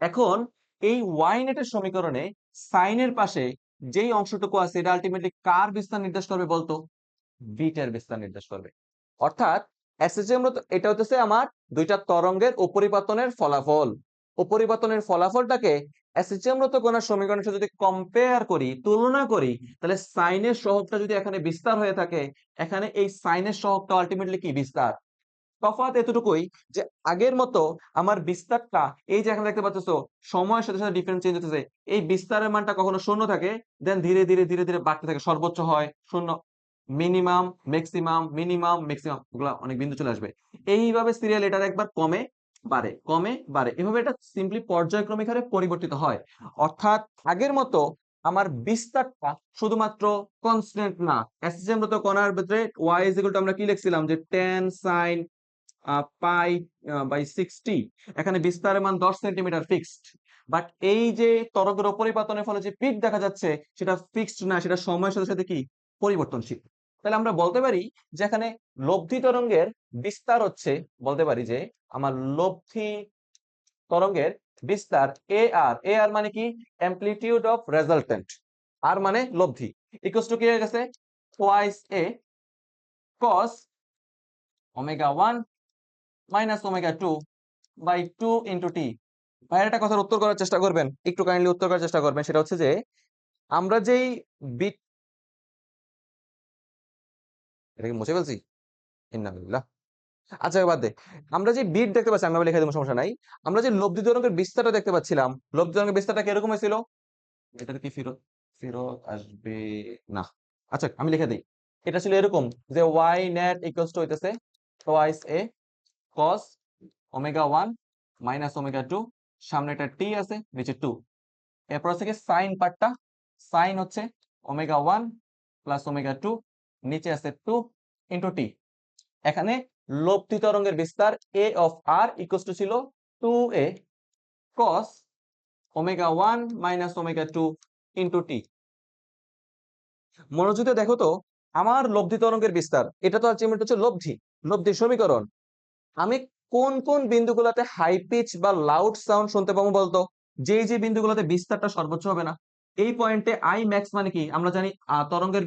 এখন এই y নেটের সমীকরণে সাইনের পাশে যেই অংশটুকু আছে এটা আলটিমেটলি কার বিস্তার নির্দেশ করবে বলতো? বিটের বিস্তার নির্দেশ করবে। অর্থাৎ এসএসএম এটা হচ্ছে আমার দুইটা তরঙ্গের উপরিপাতনের ফলাফল। উপরিপাতনের ফলাফলটাকে এসএসএম কোন সমীকরণের সাথে যদি কম্পেয়ার করি, তুলনা করি, তাহলে সাইনের সহগটা যদি এখানে বিস্তার হয়ে থাকে, এখানে এই সাইনের সহগটা আলটিমেটলি কি বিস্তার। তফাৎ এতটুকুই যে আগের মতো আমার বিস্তারটা, এই যে এখানে দেখতে পাচ্ছ সময়ের সাথে সাথে ডিফারেন্স চেঞ্জ হতেছে, এই বিস্তারের মানটা কখনো শূন্য থাকে, দেন ধীরে ধীরে ধীরে ধীরে বাড়তে থাকে, সর্বোচ্চ হয় শূন্য, মিনিমাম ম্যাক্সিমাম মিনিমাম ম্যাক্সিমাম, ওগুলা অনেক বিন্দু চলে আসবে। এইভাবে সিরিয়াল এটার একবার কমে বাড়ে, কমে বাড়ে, এভাবে এটা সিম্পলি পর্যায়ক্রমিক হারে পরিবর্তিত হয়। অর্থাৎ আগের মতো আমার বিস্তারটা শুধুমাত্র কনস্ট্যান্ট না। এসএসএম মতো কণার ভিতরে y ইজ ইকুয়াল টু আমরা কি লিখছিলাম যে tan sin পাই বাই 60, এখানে বিস্তারের মান 10 সেন্টিমিটার ফিক্সড। বাট এই যে তরঙ্গের অপরিবর্তনের ফলে যে পিক দেখা যাচ্ছে সেটা ফিক্সড না, সেটা সময়ের সাথে সাথে কি পরিবর্তনশীল। তাহলে আমরা বলতে পারি যে এখানে লব্ধি তরঙ্গের বিস্তার হচ্ছে, বলতে পারি যে আমার লব্ধি তরঙ্গের বিস্তার এ আর মানে কি অ্যামপ্লিটিউড অফ রেজাল্টেন্ট, আর মানে লব্ধি, ইকুয়ালস টু কি হয়ে গেছে twice A cos omega 1 minus omega 2 by 2 into t. ভাইয়ের একটা কথার উত্তর করার চেষ্টা করবেন, একটু কাইন্ডলি উত্তর করার চেষ্টা করবেন। সেটা হচ্ছে যে আমরা যেই বিট, এটাকে মুছে ফেলছি, ইন্নালিল্লাহ, আচ্ছা বাদ দে। আমরা যে বিট দেখতে পাচ্ছি, আমি আবার লিখে দেবো, সমস্যা নাই। আমরা যে লব্ধি তরঙ্গের বিস্তারটা দেখতে পাচ্ছিলাম, লব্ধি তরঙ্গের বিস্তারটা কিরকম হয়েছিল? এটা কি ফেরত ফেরত আসবে না? আচ্ছা আমি লিখে দিই। এটা ছিল এরকম যে y net ইকুয়ালস টু হইতেছে twice A cos omega 1 minus omega 2, সামনে একটা t আছে, নিচে 2। এরপর আছে কি সাইন পার্টটা, সাইন হচ্ছে ওমেগা 1 প্লাস ওমেগা 2, নিচে আছে 2 ইনটু টি। এখানে লব্ধি তরঙ্গের বিস্তার a of r equals to ছিল 2a cos omega 1 minus omega 2 into টি। মনোযোগ দিয়ে দেখো তো, আমার লব্ধি তরঙ্গের বিস্তার, এটা তো আলটিমেট হচ্ছে লব্ধি, লব্ধির সমীকরণ। আমি কোন কোন বিন্দুগুলোতে হাই পিচ বা লাউড সাউন্ড শুনতে পাবো বলতো? যেই যে বিন্দুগুলোতে বিস্তারটা সর্বোচ্চ হবে না। এই পয়েন্টে আই ম্যাক্স মানে কি আমরা জানি, তরঙ্গের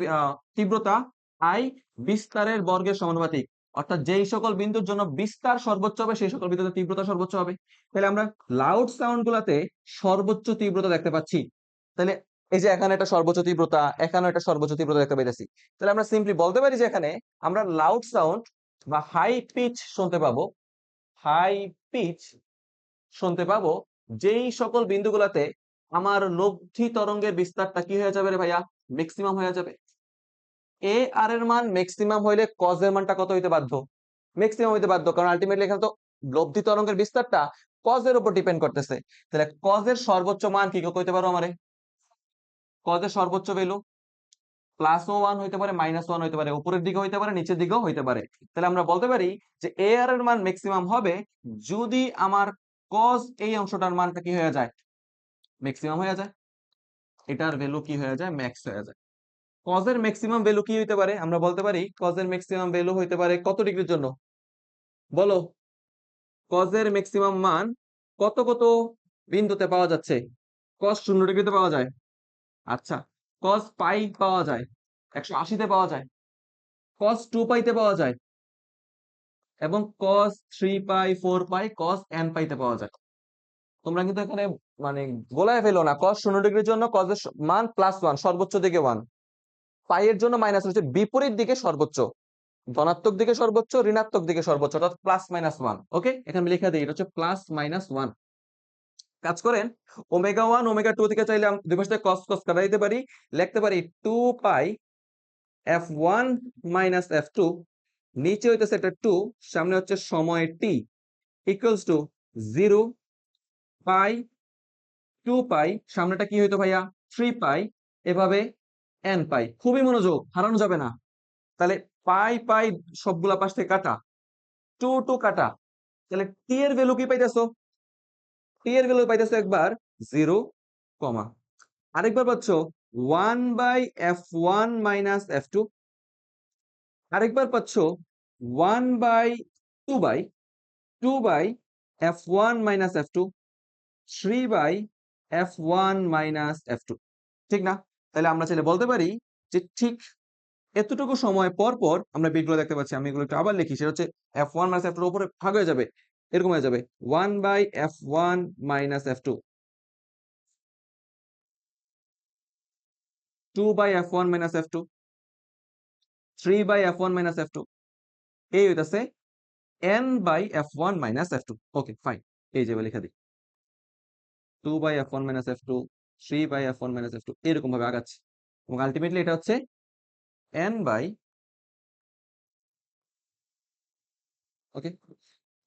তীব্রতা আই বিস্তারের বর্গের সমানুপাতিক। অর্থাৎ যেই সকল বিন্দুর জন্য বিস্তার সর্বোচ্চ হবে সেই সকল বিন্দুতে তীব্রতা সর্বোচ্চ হবে। তাহলে আমরা লাউড সাউন্ড গুলাতে সর্বোচ্চ তীব্রতা দেখতে পাচ্ছি। তাহলে এই যে এখানে একটা সর্বোচ্চ তীব্রতা, এখানেও একটা সর্বোচ্চ তীব্রতা দেখতে পাইতেছি। তাহলে আমরা সিম্পলি বলতে পারি যে এখানে আমরা লাউড সাউন্ড বা হাই পিচ শুনতে পাবো, হাই পিচ শুনতে পাবো যেই সকল বিন্দুগুলাতে আমার লব্ধি তরঙ্গের বিস্তারটা কি হয়ে যাবে রে ভাইয়া, ম্যাক্সিমাম হয়ে যাবে। এ আর এর মান ম্যাক্সিমাম হইলে কজ এর মানটা কত হইতে বাধ্য? ম্যাক্সিমাম হইতে বাধ্য, কারণ আলটিমেটলি এখানে তো লব্ধি তরঙ্গের বিস্তারটা কজ এর উপর ডিপেন্ড করতেছে। তাহলে কজ এর সর্বোচ্চ মান কি কইতে পারো আমারে? কজ এর সর্বোচ্চ ভ্যালু প্লাস ও 1 হইতে পারে, মাইনাস 1 হইতে পারে, উপরের দিকে হইতে পারে, নিচের দিকেও হইতে পারে। তাহলে আমরা বলতে পারি যে এ আর এর মান ম্যাক্সিমাম হবে যদি আমার কজ এই অংশটার মানটা কি হয়ে যায়, ম্যাক্সিমাম হয়ে যায়, এটার ভ্যালু কি হয়ে যায়, ম্যাক্স হয়ে যায়। কজের ম্যাক্সিমাম ভ্যালু কি হইতে পারে? আমরা বলতে পারি কজের ম্যাক্সিমাম ভ্যালু হইতে পারে কত ডিগ্রির জন্য বলো? কজের ম্যাক্সিমাম মান কত কত বিন্দুতে পাওয়া যাচ্ছে? কজ 0 ডিগ্রিতে পাওয়া যায়, আচ্ছা কজ পাই পাওয়া যায় 180-তে পাওয়া যায়, কজ 2 পাইতে পাওয়া যায়, এবং cos 3 পাই 4 পাই cos n পাইতে পাওয়া যায়। তোমরা কিন্তু এখানে মানে গোলায় ফেলো না। cos 0 ডিগ্রির জন্য cos এর মান +1, সর্বোচ্চ দিকে 1, পাই এর জন্য মাইনাস হচ্ছে বিপরীত দিকে সর্বোচ্চ, ধনাত্মক দিকে সর্বোচ্চ, ঋণাত্মক দিকে সর্বোচ্চ, অর্থাৎ +-1। ওকে, এখানে লিখে দিই এটা হচ্ছে +-1। কাজ করেন ওমেগা 1 ওমেগা 2 থেকে চাইলে দুই পাশ থেকে cos cos কাটা দিতে পারি, লিখতে পারি 2 পাই f1 মাইনাস f2, নিচে হইতেছে এটা 2, সামনে হচ্ছে সময় t, ইকুয়ালস টু 0 পাই 2 পাই, সামনেটা কি হইতো ভাইয়া 3 পাই, এভাবে n পাই। খুবই মনোযোগ, হারানো যাবে না। তাহলে পাই পাই সবগুলা পাশ থেকে কাটা, 2 2 কাটা, তাহলে t এর ভ্যালু কি পাইতেছো? t এর ভ্যালু পাইতেছো একবার 0 কমা, আরেকবার পাচ্ছ 1 বাই f1 মাইনাস f2, আরেকবার পাচ্ছ 1 by 2 by 2 by f1 minus f2, 3 by f1 minus f2, ঠিক না? তাহলে আমরা চাইলে বলতে পারি যে ঠিক এতটুকু সময় পর পর আমরা বিটগুলো দেখতে পাচ্ছি। আমি এগুলো একটু আবার লিখি, সেটা হচ্ছে f1 মাইনাস f2 এর উপরে ভাগ হয়ে যাবে, এরকম হয়ে যাবে 1 by f1 minus f2, 2 by f1 minus f2, 3 by f1 minus f2, এই হইতাছে n by f1 minus f2। Okay fine, এই যে লিখে দিই 2 by f1 minus f2, 3 by f1 minus f2, এরকম ভাবে আগাচ্ছি, এবং আলটিমেটলি এটা হচ্ছে n বাই, ওকে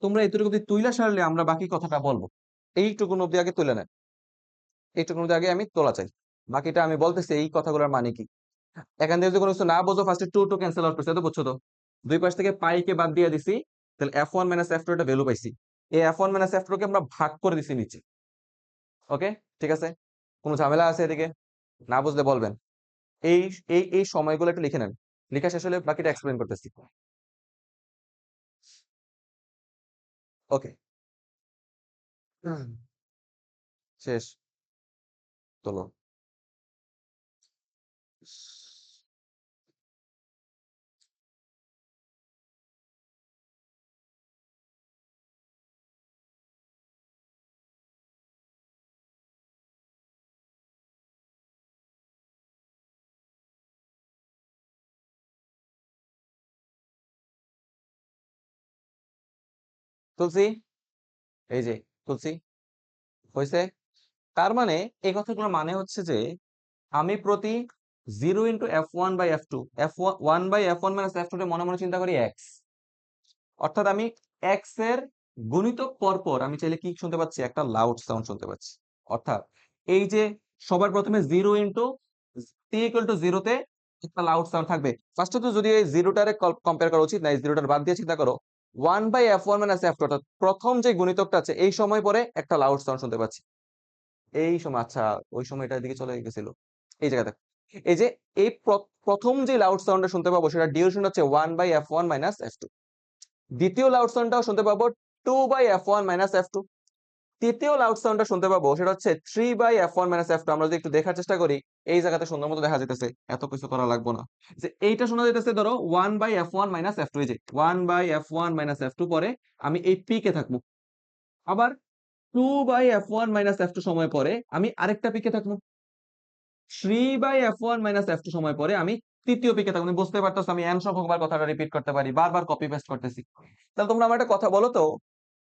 তোমরা এতটুকু অব্দি তুইলা সারলে আমরা বাকি কথাটা বলবো। এইটুকুন অব্দি আগে তুলে নেন, এইটুকুন অব্দি আগে আমি তোলা চাই, বাকিটা আমি বলতেছি এই কথাগুলোর মানে কি। এখান থেকে যদি কোনো কিছু না বোঝো, ফার্স্টে 2 2 ক্যান্সেল আউট করছি, এত বুঝছো তো? দুই পাশ থেকে পাই কে বাদ দিয়ে দিছি, তাহলে f1 মাইনাস f2 এটা ভ্যালু পাইছি। এই f1 মাইনাস f2 কে আমরা ভাগ করে দিছি নিচে, ওকে, ঠিক আছে? কোনো ঝামেলা আছে এদিকে? না বুঝলে বলবেন। এই এই সময়গুলো একটু লিখে নেন। লেখা শেষ হলে বাকিটা এক্সপ্লেন করতেছি। ওকে, শেষ। তোলো। তুলসী, এই যে তুলসী, হয়েছে? তার মানে এই কথাগুলোর মানে হচ্ছে যে আমি প্রতি 0 × f1/f2, f1/f1 - f2 মনে মনে চিন্তা করি এক্স, অর্থাৎ আমি এক্স এর গুণিতক পর পর আমি চাইলে কি শুনতে পাচ্ছি? একটা লাউড সাউন্ড শুনতে পাচ্ছি। অর্থাৎ এই যে সবার প্রথমে 0 × t = 0 তে একটা লাউড সাউন্ড থাকবে। ফার্স্টে তো যদি এই জিরোটারে কম্পেয়ার করা উচিত না, এই জিরোটার বাদ দিয়ে চিন্তা করো 1/f1 - f2, অর্থাৎ প্রথম যে গুণিতকটা আছে এই সময় পরে একটা লাউড সাউন্ড শুনতে পাচ্ছি। এই সময়, আচ্ছা, ওই সময় এটার দিকে চলে গেছিল। এই জায়গাটা, এই যে এই প্রথম যে লাউড সাউন্ডটা শুনতে পাবো সেটা ডিউরেশন হচ্ছে 1/f1 - f2। দ্বিতীয় লাউড সাউন্ডটাও শুনতে পাবো 2/f1 - f2। তৃতীয় লাউড সাউন্ডটা শুনতে পাবো সেটা হচ্ছে 3/f1 - f2। আমরা যদি একটু দেখার চেষ্টা করি, এই জায়গাতে সুন্দর মতো দেখা যেতেছে, এত কিছু করা লাগবে না। যে এইটা শোনা যেতেছে ধরো 1/f1 - f2, এই যে 1/f1 - f2 পরে আমি এই পিকে থাকবো। আবার 2/f1 - f2 সময় পরে আমি আরেকটা পিকে থাকবো। 3/f1 - f2 সময় পরে আমি তৃতীয় পিকে থাকবো। তুমি বুঝতে পারতেছো আমি এন সংখ্যকবার কথাটা রিপিট করতে পারি, বারবার কপি পেস্ট করতেছি। তাহলে তোমরা আমার একটা কথা বলো তো,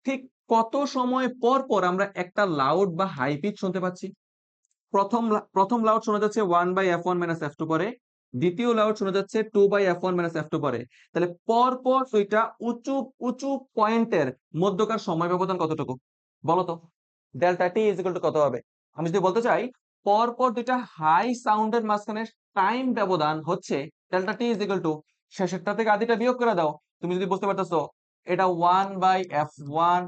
ঠিক কত সময় পর পর আমরা একটা লাউড বা হাই পিচ শুনতে পাচ্ছি? প্রথম লাউড শোনা যাচ্ছে 1/f1 - f2 পরে, দ্বিতীয় লাউড শোনা যাচ্ছে 2/f1 - f2 পরে। তাহলে পর পর দুইটা উঁচু উঁচু পয়েন্টের মধ্যকার সময় ব্যবধান কতটুকু বলো তো? Delta T is equal two কত হবে? আমি যদি বলতে চাই পর পর দুইটা হাই সাউন্ডের মাঝখানে টাইম ব্যবধান হচ্ছে delta T is equal to, শেষেরটা থেকে আদিটা বিয়োগ করে দাও, তুমি যদি বুঝতে পারতেছো এটা 1/f1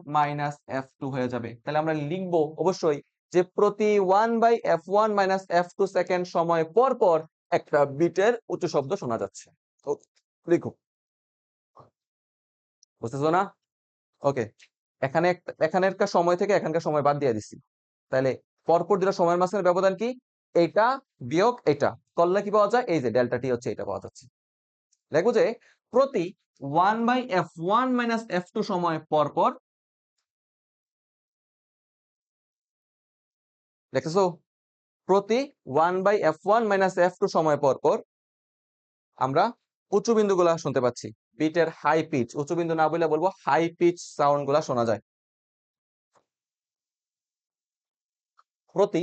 - f2 হয়ে যাবে। তাহলে আমরা লিখবো অবশ্যই যে প্রতি 1/f1 - f2 সেকেন্ড সময় পর পর একটা বিটের উচ্চ শব্দ শোনা যাচ্ছে। লিখো, বুঝতেছো না? ওকে, এখানকার সময় থেকে এখানকার সময় বাদ দিয়ে দিচ্ছি। তাহলে পরপর দুটো সময়ের মাঝখানে ব্যবধান কি? এইটা বিয়োগ এটা করলে কি পাওয়া যায়? এই যে ডেল্টা টি হচ্ছে এটা পাওয়া যাচ্ছে। দেখো যে প্রতি 1/f1 - f2 সময় পর পর, দেখতেছো? প্রতি 1/f1 - f2 সময় পর পর আমরা উঁচু বিন্দুগুলা শুনতে পাচ্ছি। বিটের হাই পিচ, উঁচু বিন্দু না বলে বলবো হাই পিচ সাউন্ড গুলা শোনা যায়। প্রতি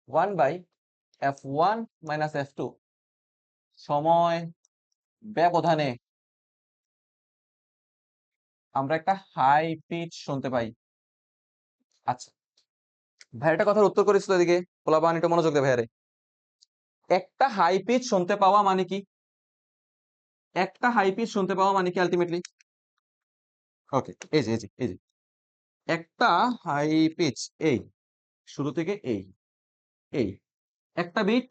1/f1 - f2 সময় ব্যবধানে আমরা একটা হাই পিচ শুনতে পাই। আচ্ছা, ভাই একটা কথার উত্তর করিস তো এদিকে, পোলাপান একটু মনোযোগ দে ভাইয়ারে। একটা হাই পিচ শুনতে পাওয়া মানে কি? একটা হাই পিচ শুনতে পাওয়া মানে কি আলটিমেটলি? ওকে, এই যে একটা হাই পিচ, এই শুরু থেকে এই একটা বিট,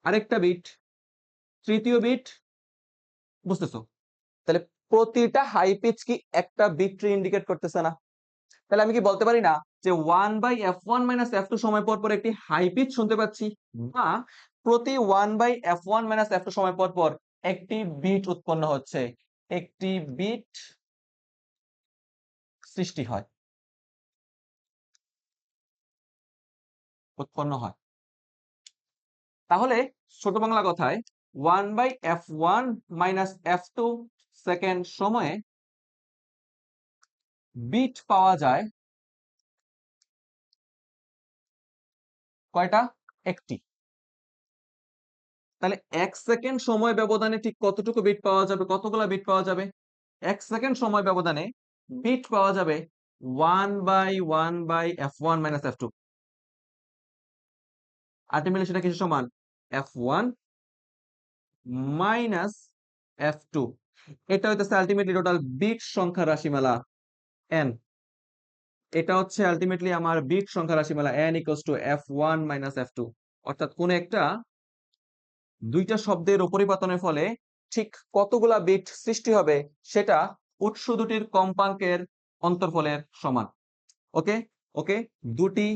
আরেকটা বিট, তৃতীয় বিট, বুঝতেছো? তাহলে প্রতিটা হাই পিচ কি একটা বিট ইন্ডিকেট করতেছে না? তাহলে আমি কি বলতে পারি না যে 1/f1 - f2 সময় পর পর একটি হাই পিচ শুনতে পাচ্ছি, বা প্রতি 1/f1 - f2 সময় পর পর একটি বিট উৎপন্ন হচ্ছে, একটি বিট সৃষ্টি হয়, উৎপন্ন হয়? তাহলে ছোট বাংলা কথায় 1/f1 - f2 সেকেন্ড সময়ে বিট পাওয়া যায় কয়টা? একটি। তাহলে 1 সেকেন্ড সময় ব্যবধানে ঠিক কতটুকু বিট পাওয়া যাবে? কতগুলা বিট পাওয়া যাবে? 1 সেকেন্ড সময় ব্যবধানে বিট পাওয়া যাবে 1/1/f1 - f2। আলটিমেটলি সেটা কিসের সমান? f1 - f2। এটা হইতেছে আলটিমেটলি টোটাল বিট সংখ্যা রাশিমালা n। এটা হচ্ছে আলটিমেটলি আমার বিট সংখ্যা রাশিমালা n equals to f1 minus f2, অর্থাৎ কোন একটা দুইটা শব্দের উপরিপাতনের ফলে ঠিক কতগুলা বিট সৃষ্টি হবে সেটা উৎস দুটির কম্পাঙ্কের অন্তরফলের সমান। ওকে, ওকে, দুটি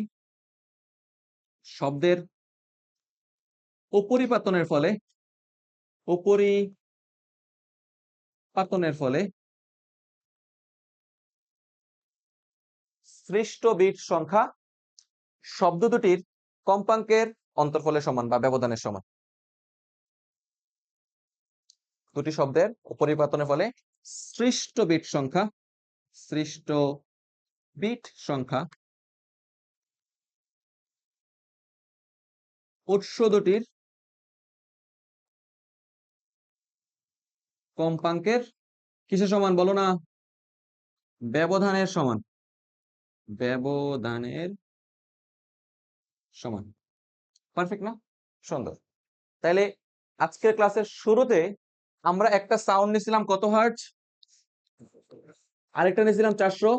শব্দের উপরিপাতনের ফলে সৃষ্ট বিট সংখ্যা শব্দ দুটির কম্পাঙ্কের অন্তরফলের সমান বা ব্যবধানের সমান। দুটি শব্দের উপরিপাতনের ফলে সৃষ্ট বিট সংখ্যা উৎস দুটির কম্পাঙ্কের কিসের সমান বলো না? ব্যবধানের সমান। ব্যবধানের সমান। পারফেক্ট না? সুন্দর। তাইলে আজকের ক্লাসের শুরুতে আমরা একটা সাউন্ড নিছিলাম কত হার্টজ, আরেকটা নিছিলাম 400,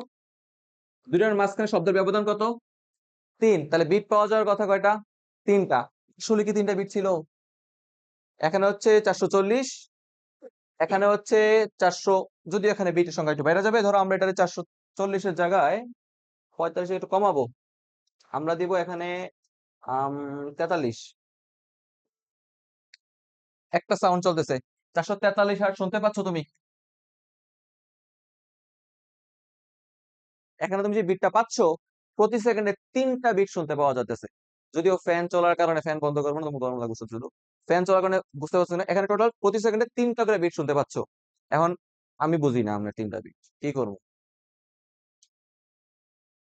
দুইটার মাঝখানে শব্দের ব্যবধান কত? 3। তাহলে বিট পাওয়া যাওয়ার কথা কয়টা? 3টা। আসলে কি 3টা বিট ছিল? এখানে হচ্ছে 440, এখানে হচ্ছে 400, যদি এখানে বিটের সংখ্যা একটু বাইরে যাবে, ধরো আমরা এটারে 440 এর জায়গায় 45 একটু কমাবো, আমরা দিব এখানে 43। একটা সাউন্ড চলতেছে 443 হার্টজ, শুনতে পাচ্ছ তুমি? এখানে তুমি যে বিটটা পাচ্ছ প্রতি সেকেন্ডে 3টা বিট শুনতে পাওয়া যাচ্ছে। যদিও ফ্যান চলার কারণে, ফ্যান বন্ধ করবো না, তুমি গরম লাগছে শুধু, ফ্যান চলার কারণে বুঝতে পারছো না, এখানে টোটাল প্রতি সেকেন্ডে 3টা করে বিট শুনতে পাচ্ছ। এখন আমি বুঝি না আমরা 3টা বিট কি করবো,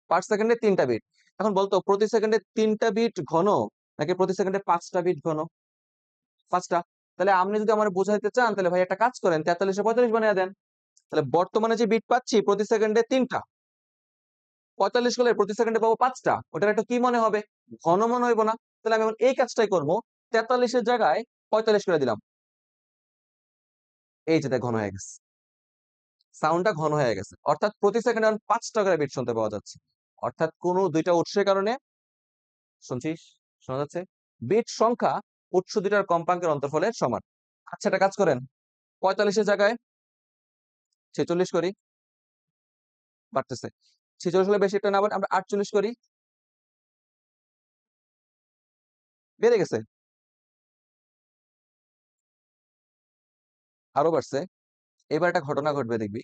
পার সেকেন্ডে 3টা বিট। এখন বলতো প্রতি সেকেন্ডে 3টা বিট ঘন নাকি প্রতি সেকেন্ডে 5টা বিট ঘন? 5টা। তাহলে আপনি যদি আমার বোঝাইতে চান তাহলে ভাই একটা কাজ করেন, 43-এ 45 বানিয়ে দেন। তাহলে বর্তমানে যে বিট পাচ্ছি প্রতি সেকেন্ডে 3টা, 45 করলে প্রতি সেকেন্ডে পাবো 5টা, ওটার একটা কি মনে হবে? ঘন মনে হইব না? তাহলে আমি এখন এই কাজটাই করবো, 43-এর জায়গায় 45 করে দিলাম। এই যেটা ঘন হয়ে গেছে, সাউন্ডটা ঘন হয়ে গেছে, অর্থাৎ প্রতি সেকেন্ডে 5টা করে বিট শুনতে পাওয়া যাচ্ছে। অর্থাৎ কোনো দুইটা উৎসের কারণে শুনছিস, শোনা যাচ্ছে বিট সংখ্যা উৎস দুটার কম্পাঙ্কের অন্তরফলের সমান। আচ্ছা, একটা কাজ করেন, 45-এর জায়গায় 46 করি, বাড়তেছে। 46 হলে বেশি একটা না, আমরা 48 করি, বেড়ে গেছে, আরো বাড়ছে। এবার একটা ঘটনা ঘটবে দেখবি,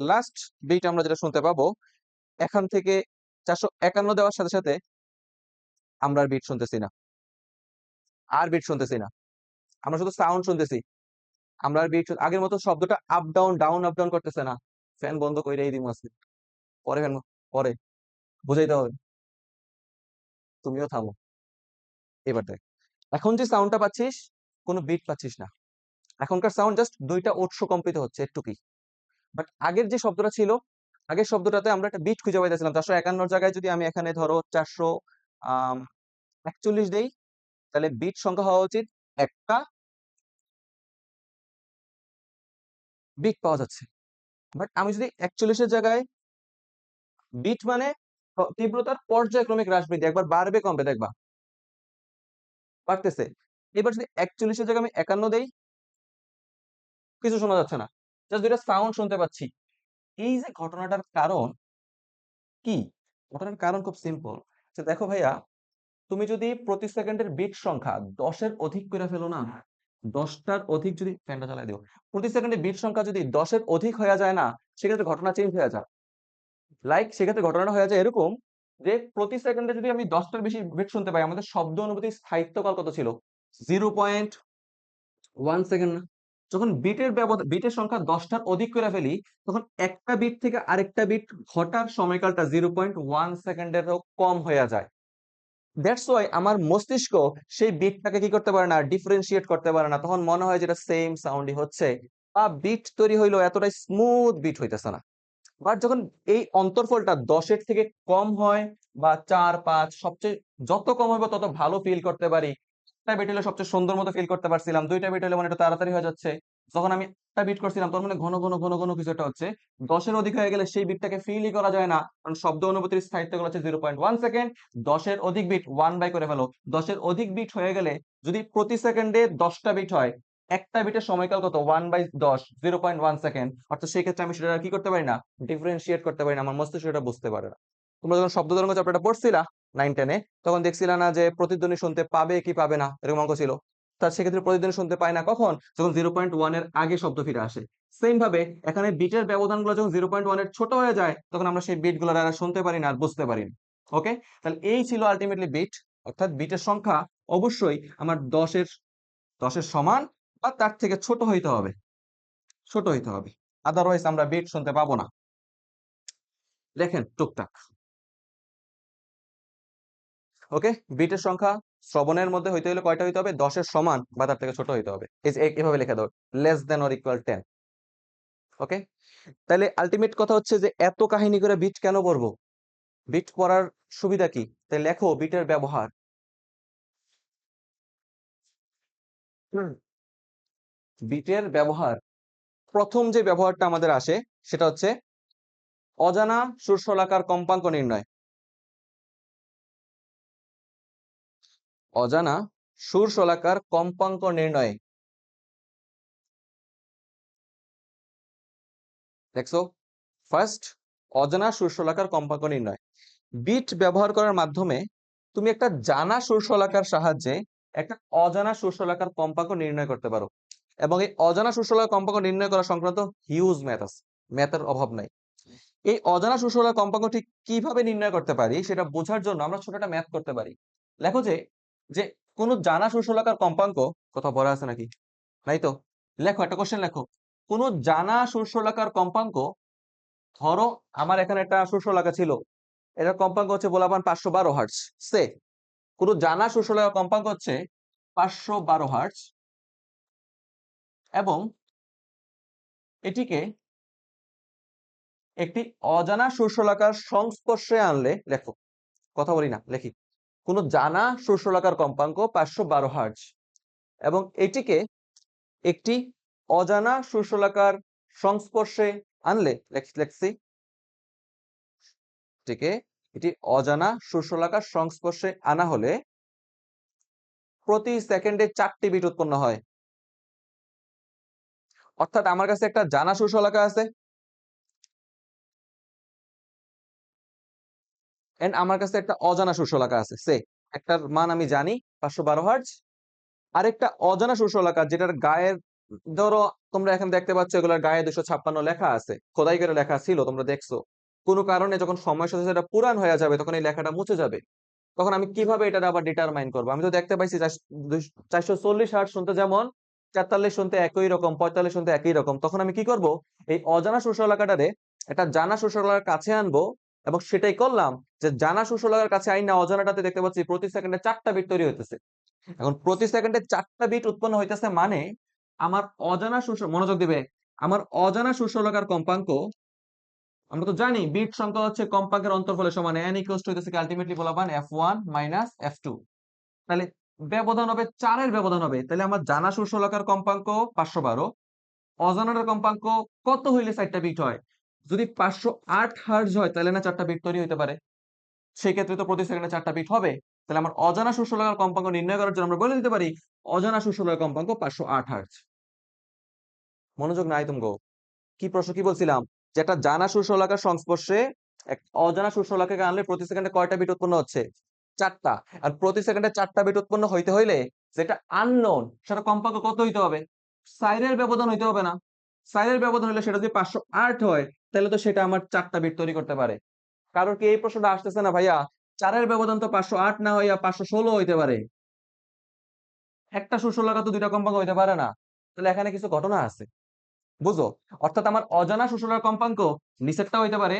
লাস্ট বিট আমরা যেটা শুনতে পাবো এখান থেকে 451 দেওয়ার সাথে সাথে আমরা আর বিট শুনতেছি না, আর বিট শুনতেছি না, আমরা শুধু সাউন্ড শুনতেছি। আমরা আর বিট, আগের মতো শব্দটা আপ ডাউন আপ ডাউন করতেছে না। ফ্যান বন্ধ করে এই দিন আজকে, পরে ফ্যান, পরে বুঝাইতে হবে, তুমিও থামো। এবার দেখ, এখন যে সাউন্ডটা পাচ্ছিস কোনো বিট পাচ্ছিস না, এখনকার সাউন্ড জাস্ট দুইটা উৎস কম্পিত হচ্ছে একটুকুই। বাট আগের যে শব্দটা ছিল, আগের শব্দটাতে আমরা একটা বিট খুঁজে পাইতেছিলাম। 451 জায়গায় যদি আমি এখানে ধরো 441 দেই, তাহলে বিট সংখ্যা হওয়া উচিত একটা, বিট পাওয়া যাচ্ছে। বাট আমি যদি 41-এর জায়গায়, বিট মানে তীব্রতার পর্যায়ক্রমিক হ্রাস বৃদ্ধি, একবার বাড়বে কমবে দেখবা, বাড়তেছে। এবার যদি 41-এর জায়গায় আমি 51 দেই, কিছু শোনা যাচ্ছে না, জাস্ট দুইটা সাউন্ড শুনতে পাচ্ছি। এই যে ঘটনাটার কারণ কি? ঘটনার কারণ খুব সিম্পল। দেখো ভাইয়া, তুমি যদি প্রতি সেকেন্ডের বিট সংখ্যা 10-এর অধিক করে ফেলো না, 10টার অধিক যদি, ফ্যানটা চালাই দিও, প্রতি সেকেন্ডে বিট সংখ্যা যদি 10-এর অধিক হয়ে যায় না, সেক্ষেত্রে ঘটনা চেঞ্জ হয়ে যায়। সেক্ষেত্রে ঘটনাটা হয়ে যায় এরকম যে প্রতি সেকেন্ডে যদি আমি 10টার বেশি বিট শুনতে পাই, আমাদের শব্দ অনুভূতির স্থায়িত্বকাল কত ছিল? 0.1 সেকেন্ড না? যখন বিটের সংখ্যা 10টার অধিক করে ফেলি, তখন একটা বিট থেকে আরেকটা বিট ঘটার সময়কালটা 0.1 সেকেন্ডেরও কম হয়ে যায়। দ্যাটস ওয়াই আমার মস্তিষ্ক সেই বিটটাকে কি করতে পারে না, ডিফারেন্সিয়েট করতে পারে না, তখন মনে হয় যেটা সেম সাউন্ডই হচ্ছে, বা বিট তৈরি হইলো এতটাই স্মুথ বিট হইতেছে না। বাট যখন এই অন্তরফলটা 10-এর থেকে কম হয়, বা 4-5, সবচেয়ে যত কম হবে তত ভালো ফিল করতে পারি। একটা বিট হলে সবচেয়ে সুন্দর মতো ফিল করতে পারছিলাম, 2টা বিট হলে মানে একটু তাড়াতাড়ি হয়ে যাচ্ছে, যখন আমি একটা বিট করছিলাম তখন মানে ঘন ঘন ঘন ঘন কিছু একটা হচ্ছে। 10-এর অধিক হয়ে গেলে সেই বিটটাকে ফিলই করা যায় না, কারণ শব্দ অনুভূতির স্থায়িত্ব হচ্ছে 0.1 সেকেন্ড। 10-এর অধিক বিট 1/, করে ফেলো। 10-এর অধিক বিট হয়ে গেলে যদি প্রতি সেকেন্ডে 10টা বিট হয়, একটা বিটের সময়কাল কত? 1/10, 0.1 সেকেন্ড। অর্থাৎ সেই ক্ষেত্রে আমি সেটা কি করতে পারি না, ডিফারেন্সিয়েট করতে পারি না, আমার মস্তিষ্ক সেটা বুঝতে পারে না। তোমরা যখন শব্দ তরঙ্গ চ্যাপ্টারটা পড়ছিলা 9-10-এ, তখন দেখছিলা না যে প্রতিধ্বনি শুনতে পাবে কি পাবে না, এরকম অঙ্ক ছিল। তার সেক্ষেত্রে প্রতিধ্বনি শুনতে পায় না কখন? যখন 0.1-এর আগে শব্দ ফিরে আসে। সেম ভাবে এখানে বিটের ব্যবধানগুলো যখন 0.1-এর ছোট হয়ে যায়, তখন আমরা সেই বিটগুলো আর শুনতে পারি না, আর বুঝতে পারি না। ওকে, তাহলে এই ছিল আলটিমেটলি বিট। অর্থাৎ বিটের সংখ্যা অবশ্যই আমার 10-এর সমান বা তার থেকে ছোট হইতে হবে, ছোট হইতে হবে, আদারওয়াইজ আমরা বিট শুনতে পাবো না। দেখেন টুকটাক। ওকে, বিটের সংখ্যা শ্রবণের মধ্যে হইতে হলে কয়টা হইতে হবে? 10-এর সমান বা তার থেকে ছোট হইতে হবে। এভাবে লিখে দাও, লেস দেন অর ইকুয়াল 10। ওকে, তাহলে আলটিমেট কথা হচ্ছে যে এত কাহিনী করে বিট কেন পড়বো? বিট পড়ার সুবিধা কি? তাই লেখো বিটের ব্যবহার। বিটের ব্যবহার, প্রথম যে ব্যবহারটা আমাদের আসে সেটা হচ্ছে অজানা সুর-শলাকার কম্পাঙ্ক নির্ণয়। অজানা সুর-শলাকার কম্পাঙ্ক নির্ণয়ে, দেখছো, ফার্স্ট অজানা সুর-শলাকার কম্পাঙ্ক নির্ণয়। বিট ব্যবহার করার মাধ্যমে তুমি একটা জানা সুর-শলাকার সাহায্যে একটা অজানা সুর-শলাকার কম্পাঙ্ক নির্ণয় করতে পারো। এবং এই অজানা সুর-শলাকার কম্পাঙ্ক নির্ণয় করা সংক্রান্ত হিউজ ম্যাথ আছে, ম্যাথের অভাব নাই। এই অজানা সুর-শলাকার কম্পাঙ্ক ঠিক কিভাবে নির্ণয় করতে পারি সেটা বোঝার জন্য আমরা ছোট একটা ম্যাথ করতে পারি। লেখো যে যে কোন জানা সুর-শলাকার কম্পাঙ্ক, কোথাও বলা আছে নাকি? নাই তো। লেখো, একটা কোশ্চেন লেখো। কোন জানা সুর-শলাকার কম্পাঙ্ক, ধরো আমার এখানে একটা সুর-শলাকা ছিল, এটার কম্পাঙ্ক হচ্ছে বলাবান 512 হার্টজ। সে কোন জানা সুর-শলাকার কম্পাঙ্ক হচ্ছে 512 হার্টজ, এবং এটিকে একটি অজানা সুর-শলাকার সংস্পর্শে আনলে, লেখো, কথা বলি না, লেখি। কোন জানা সুর-শলাকার কম্পাঙ্ক 512 হার্টজ, এবং এটিকে একটি অজানা সুর-শলাকার সংস্পর্শে আনলে, লেখছি, এটিকে এটি অজানা সুর-শলাকার সংস্পর্শে আনা হলে প্রতি সেকেন্ডে 4টি বিট উৎপন্ন হয়। অর্থাৎ আমার কাছে একটা জানা সুর-শলাকা আছে, এন্ড আমার কাছে একটা অজানা সুর-শলাকা আছে। সে একটার মান আমি জানি 512 হার্টজ, আরেকটা অজানা সুর-শলাকা যেটার গায়ের, ধরো তোমরা এখানে দেখতে পাচ্ছ এগুলোর গায়ে 256 লেখা আছে, খোদাই করে লেখা ছিল, তোমরা দেখছো। কোনো কারণে যখন সময়ের সাথে সাথে পুরান হয়ে যাবে তখন এই লেখাটা মুছে যাবে। তখন আমি কিভাবে এটা আবার ডিটারমাইন করবো? আমি তো দেখতে পাইছি 440 হার্টজ শুনতে যেমন, 43 শুনতে একই রকম, 45 শুনতে একই রকম। তখন আমি কি করব? এই অজানা সুর-শলাকাটারে একটা জানা সুর-শলাকার কাছে আনবো, এবং সেটাই করলাম যে জানা সুর-শলাকার কাছে আইনা অজানাটাতে দেখতে পাচ্ছি প্রতি সেকেন্ডে 4টা বিট তৈরি হইতেছে। এখন প্রতি সেকেন্ডে 4টা বিট উৎপন্ন হইতেছে, মানে আমার অজানা মনোযোগ দিবে, আমার অজানা সুর-শলাকার কম্পাঙ্ক, আমরা তো জানি বিট সংখ্যা হচ্ছে কম্পাঙ্কের অন্তরফলের সমান, n ইকুয়ালস টু হইতেছে ultimately Balban f1 minus f2। তাহলে ব্যবধান হবে 4-এর ব্যবধান হবে। তাহলে আমার জানা সুর-শলাকার কম্পাঙ্ক 512, অজানার কম্পাঙ্ক কত হইলে 4টা বিট হয়? যদি 508 হার্টজ হয় তাহলে না 4টা বিট তৈরি হইতে পারে। সেই ক্ষেত্রে তো প্রতি সেকেন্ডে 4টা বিট হবে। তাহলে আমার অজানা সুর-শলাকার কম্পাঙ্ক নির্ণয় করার জন্য আমরা বলে দিতে পারি অজানা সুর-শলাকার কম্পাঙ্ক 508 হার্টজ। মনোযোগ নাই তুমগো। কি প্রশ্ন, কি বলছিলাম? যেটা জানা সুর-শলাকার সংস্পর্শে এক অজানা সুর-শলাকাকে আনলে প্রতি সেকেন্ডে কয়টা বিট উৎপন্ন হচ্ছে? 4টা। আর প্রতি সেকেন্ডে 4টা বিট উৎপন্ন হইতে হইলে যেটা আননোন সেটা কম্পাঙ্ক কত হইতে হবে? 4-এর ব্যবধান হইতে হবে না? 4-এর ব্যবধান হলে সেটা যদি 508 হয়, তাহলে তো সেটা আমার 4টা বিট তৈরি করতে পারে। কারণ কি এই প্রশ্নটা আসতেছে না ভাইয়া? 4-এর ব্যবধান তো 508 না হইয়া 516 হইতে পারে। একটা সুর-শলাকা তো 2টা কম্পাঙ্ক হইতে পারে না। তাহলে এখানে কিছু ঘটনা আছে, বুঝো? অর্থাৎ আমার অজানা সুর-শলাকার কম্পাঙ্ক নিচেরটা হইতে পারে,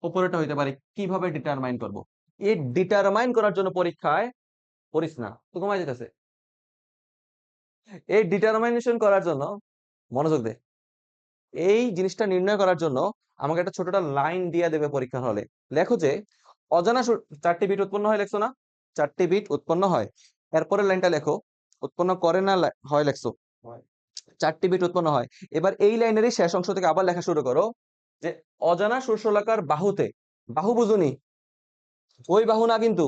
উপরেরটা হইতে পারে। কিভাবে ডিটারমাইন করব? এই ডিটারমাইন করার জন্য পরীক্ষায় পড়িস না, তো ঘুমাই যেতেছে। এই ডিটারমাইনেশন করার জন্য মনোযোগ দে। এই জিনিসটা নির্ণয় করার জন্য আমাকে একটা ছোটটা লাইন দিয়ে দেবে পরীক্ষার হলে। লেখো যে অজানা 4টি বিট উৎপন্ন হয়, লেখছো না? 4টি বিট উৎপন্ন হয়। এরপরের লাইনটা লেখো, উৎপন্ন করে না হয় লেখছো। 4টি বিট উৎপন্ন হয়। এবার এই লাইনেরই শেষ অংশ থেকে আবার লেখা শুরু করো যে অজানা শস্যলাকার বাহুতে, বাহু বুঝুনি, ওই বাহু না কিন্তু,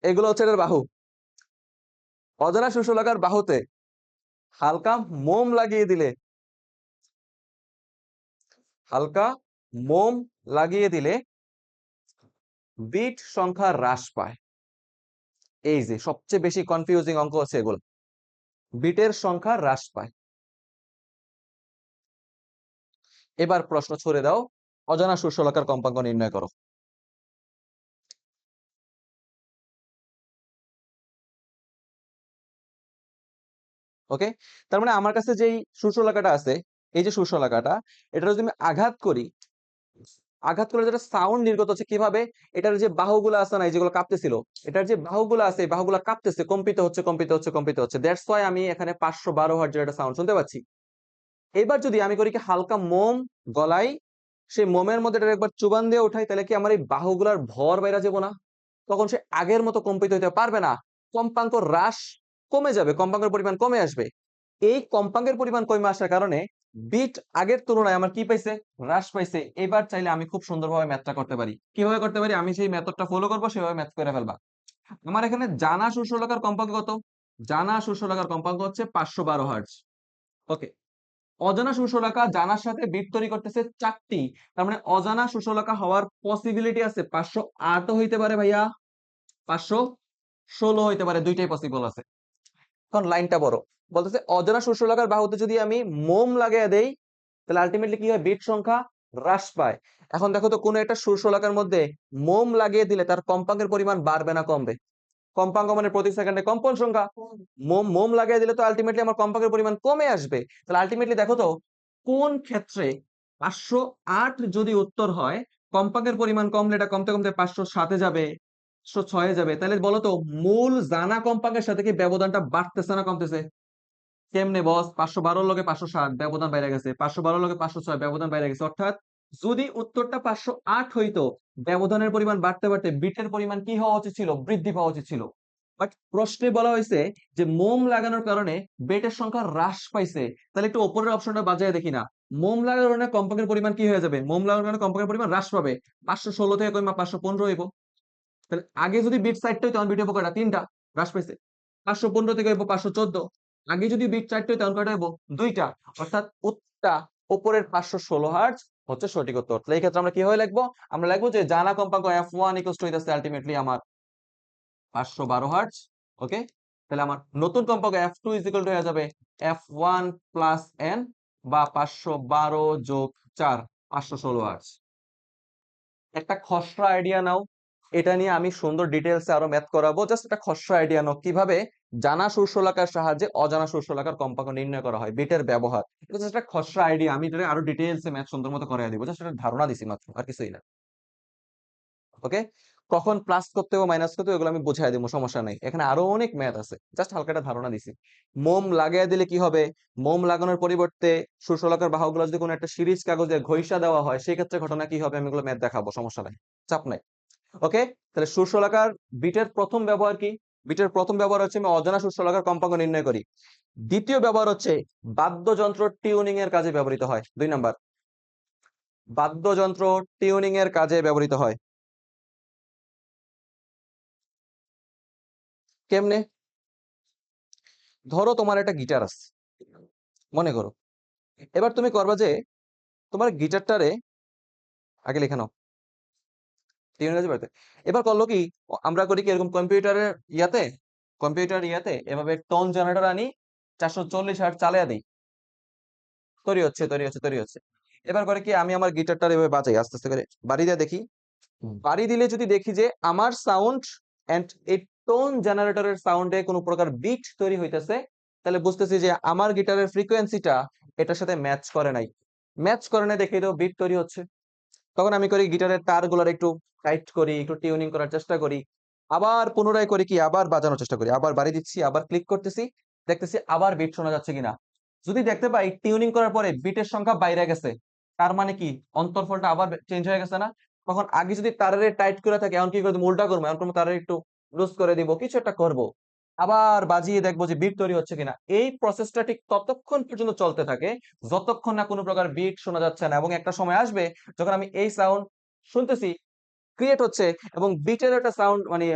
এগুলো হচ্ছে এটার বাহু। অজানা শস্যলাকার বাহুতে হালকা মোম লাগিয়ে দিলে, হালকা মোম লাগিয়ে দিলে বিট সংখ্যা হ্রাস পায়। এই যে সবচেয়ে বেশি কনফিউজিং অঙ্ক হচ্ছে এগুলো, বিটের সংখ্যা হ্রাস পায়। এবার প্রশ্ন ছড়ে দাও, অজানা শস্যলাকার কম্পাঙ্ক নির্ণয় করো। ওকে, তার মানে আমার কাছে যেই শস্যলাকাটা আছে, এই যে শস্যলাকাটা, এটা যদি আমি আঘাত করি, আঘাত করে যেটা সাউন্ড নির্গত হচ্ছে কিভাবে, এটার যে বাহুগুলো আছে না, এই যেগুলো কাঁপতেছিল, এটার যে বাহুগুলো আছে, এই বাহুগুলো কাঁপতেছে, কম্পিত হচ্ছে কম্পিত হচ্ছে কম্পিত হচ্ছে, দ্যাটস ওয়াই আমি এখানে 512 হার্টজের একটা সাউন্ড শুনতে পাচ্ছি। এবার যদি আমি করি কি হালকা মোম গলাই, সেই মোমের মধ্যে এটা একবার চুবান দিয়ে উঠাই, তাহলে কি আমার এই বাহুগুলার ভর বাইরা যাবো না? তখন সে আগের মতো কম্পিত হইতে পারবে না, কম্পাঙ্ক হ্রাস কমে যাবে, কম্পাঙ্কের পরিমাণ কমে আসবে। এই কম্পাঙ্কের পরিমাণ কমে আসার কারণে বিট আগের তুলনায় আমার কি পাইছে, হ্রাস পাইছে। এবার চাইলে আমি খুব সুন্দরভাবে ম্যাথটা করতে পারি। কিভাবে করতে পারি? আমি সেই মেথডটা ফলো করবো, সেভাবে ম্যাথ করে ফেলবা। আমার এখানে জানা শস্যলাকার কম্পাঙ্ক কত? জানা শস্যলাকার কম্পাঙ্ক হচ্ছে 512 হার্টজ। ওকে, অজানা শস্যলাকা জানার সাথে বিট তৈরি করতেছে 4টি, তার মানে অজানা শস্যলাকা হওয়ার পসিবিলিটি আছে 508ও হইতে পারে ভাইয়া, 516 হইতে পারে, দুইটাই পসিবল আছে। এখন লাইনটা বড়, বলতেছে অজানা শস্যলাকার বাহুতে যদি আমি মোম লাগাইয়া দেই, তাহলে আলটিমেটলি কি হয়, বিট সংখ্যা হ্রাস পায়। এখন দেখো তো, কোন একটা শস্যলাকার মধ্যে মোম লাগিয়ে দিলে তার কম্পাঙ্কের পরিমাণ বাড়বে না কমবে? কম্পাঙ্ক মানে প্রতি সেকেন্ডে কম্পন সংখ্যা। মোম মোম লাগিয়ে দিলে তো আলটিমেটলি আমার কম্পাঙ্কের পরিমাণ কমে আসবে। তাহলে আলটিমেটলি দেখো তো, কোন ক্ষেত্রে 508 যদি উত্তর হয়, কম্পাঙ্কের পরিমাণ কমলে এটা কমতে কমতে 507-এ যাবে, 506-এ যাবে। তাহলে বলো তো, মূল জানা কম্পাঙ্কের সাথে কি ব্যবধানটা বাড়তেছে না কমতেছে? কেমনে বস? 512 লগে 507 ব্যবধান বাইরে গেছে, 512 লগে 506 ব্যবধান বাইরে গেছে, অর্থাৎ যদি উত্তরটা 508 হইতো, ব্যবধানের পরিমাণ বাড়তে বাড়তে বিটের পরিমাণ কি হওয়া উচিত ছিল, বৃদ্ধি পাওয়া উচিত ছিল। বাট প্রশ্নে বলা হয়েছে যে মোম লাগানোর কারণে বেটের সংখ্যা হ্রাস পাইছে। তাহলে একটু উপরের অপশনটা বাজায় দেখি না, মোম লাগানোর কারণে কম্পাঙ্কের পরিমাণ কি হয়ে যাবে? মোম লাগানোর কারণে কম্পাঙ্কের পরিমাণ হ্রাস পাবে, 516 থেকে কইমা 515 হইব। তাহলে আগে যদি বিট সাইডটা হইতো, তখন বিট হইব কয়টা? 3টা, হ্রাস পাইছে। 515 থেকে হইব 514। আগে যদি বিট 4টা হইতো, তখন কয়টা হইব? 2টা। অর্থাৎ উত্তরটা উপরের 516 হার্টজ হচ্ছে সঠিক উত্তর। তাহলে এই ক্ষেত্রে আমরা কিভাবে লিখবো? আমরা লিখবো যে জানা কম্পাঙ্ক f1 হইতাছে আলটিমেটলি আমার 512 হার্টজ। ওকে, তাহলে আমার নতুন কম্পাঙ্ক f2 হয়ে যাবে f1 প্লাস n, বা 512 যোগ 4, 516 হার্টজ। একটা খসড়া আইডিয়া নাও, এটা নিয়ে আমি সুন্দর ডিটেলসে আরো ম্যাথ করাবো। জাস্ট একটা খসড়া আইডিয়া নাও কিভাবে জানা শস্যলাকার সাহায্যে অজানা শস্যলাকার কম্পাঙ্ক নির্ণয় করা হয়, বিটের ব্যবহার। এটা জাস্ট একটা খসড়া আইডিয়া, আমি এটা আরো ডিটেলসে ম্যাথ সুন্দর মতো করাই দিব, জাস্ট একটা ধারণা দিছি মাত্র, আর কিছুই না। ওকে, কখন প্লাস করতে হবে মাইনাস করতে হবে এগুলো আমি বুঝাই দিব, সমস্যা নাই। এখানে আরো অনেক ম্যাথ আছে, জাস্ট হালকা একটা ধারণা দিছি। মোম লাগাই দিলে কি হবে? মোম লাগানোর পরিবর্তে শস্যলাকার বাহুগুলো যদি কোনো একটা সিরিজ কাগজে ঘষা দেওয়া হয়, সেই ক্ষেত্রে ঘটনা কি হবে, আমি এগুলো ম্যাথ দেখাবো, সমস্যা নাই, চাপ নাই। ওকে, তাহলে শস্যলাকার বিটের প্রথম ব্যবহার কি? বিটের প্রথম ব্যবহার হচ্ছে আমি অজানা শস্যলাকার কম্পাঙ্ক নির্ণয় করি। দ্বিতীয় ব্যবহার হচ্ছে বাদ্যযন্ত্র টিউনিং এর কাজে ব্যবহৃত হয়। 2 নাম্বার, বাদ্যযন্ত্র টিউনিং এর কাজে ব্যবহৃত হয়। কেমনে? ধরো তোমার একটা গিটার আছে, মনে করো। এবার তুমি করবা যে তোমার গিটারটারে আগে লিখে নাও, টিউনিং কাজে ব্যবহৃত। এবার করলো কি, আমরা করি কি এরকম কম্পিউটারের ইয়াতে, কম্পিউটার ইয়াতে এভাবে টোন জেনারেটর আনি, 440 হার্টজ চালিয়ে দিই, তৈরি হচ্ছে তৈরি হচ্ছে তৈরি হচ্ছে। এবার করে কি, আমি আমার গিটারটা এভাবে বাজাই আস্তে আস্তে করে, বাড়ি দিয়ে দেখি, বাড়ি দিলে যদি দেখি যে আমার সাউন্ড এন্ড এই টোন জেনারেটরের সাউন্ডে কোনো প্রকার বিট তৈরি হইতেছে, তাহলে বুঝতেছি যে আমার গিটারের ফ্রিকোয়েন্সিটা এটার সাথে ম্যাচ করে নাই। ম্যাচ করে নাই দেখে তো বিট তৈরি হচ্ছে। তখন আমি করি গিটারের তারগুলোর একটু টাইট করি, একটু টিউনিং করার চেষ্টা করি, আবার পুনরায় করি কি, আবার বাজানোর চেষ্টা করি, আবার বাড়ি দিচ্ছি, আবার ক্লিক করতেছি, দেখতেছি আবার বিট শোনা যাচ্ছে কিনা। যদি দেখতে পাই টিউনিং করার পরে বিটের সংখ্যা বাইরে গেছে, তার মানে কি অন্তরফলটা আবার চেঞ্জ হয়ে গেছে না? তখন আগে যদি তারের টাইট করে থাকে, এখন কি করবো, উল্টা করবো, এখন করবো তারের একটু লুজ করে দিব, কিছু একটা করব। আবার বাজিয়ে দেখবো যে বিট তৈরি হচ্ছে কিনা। এই প্রসেসটা ঠিক ততক্ষণ পর্যন্ত চলতে থাকে যতক্ষণ না কোনো প্রকার বিট শোনা যাচ্ছে না, এবং একটা সময় আসবে যখন আমি এই সাউন্ড শুনতেছি, ক্রিয়েট হচ্ছে, এবং বিটের একটা সাউন্ড মানে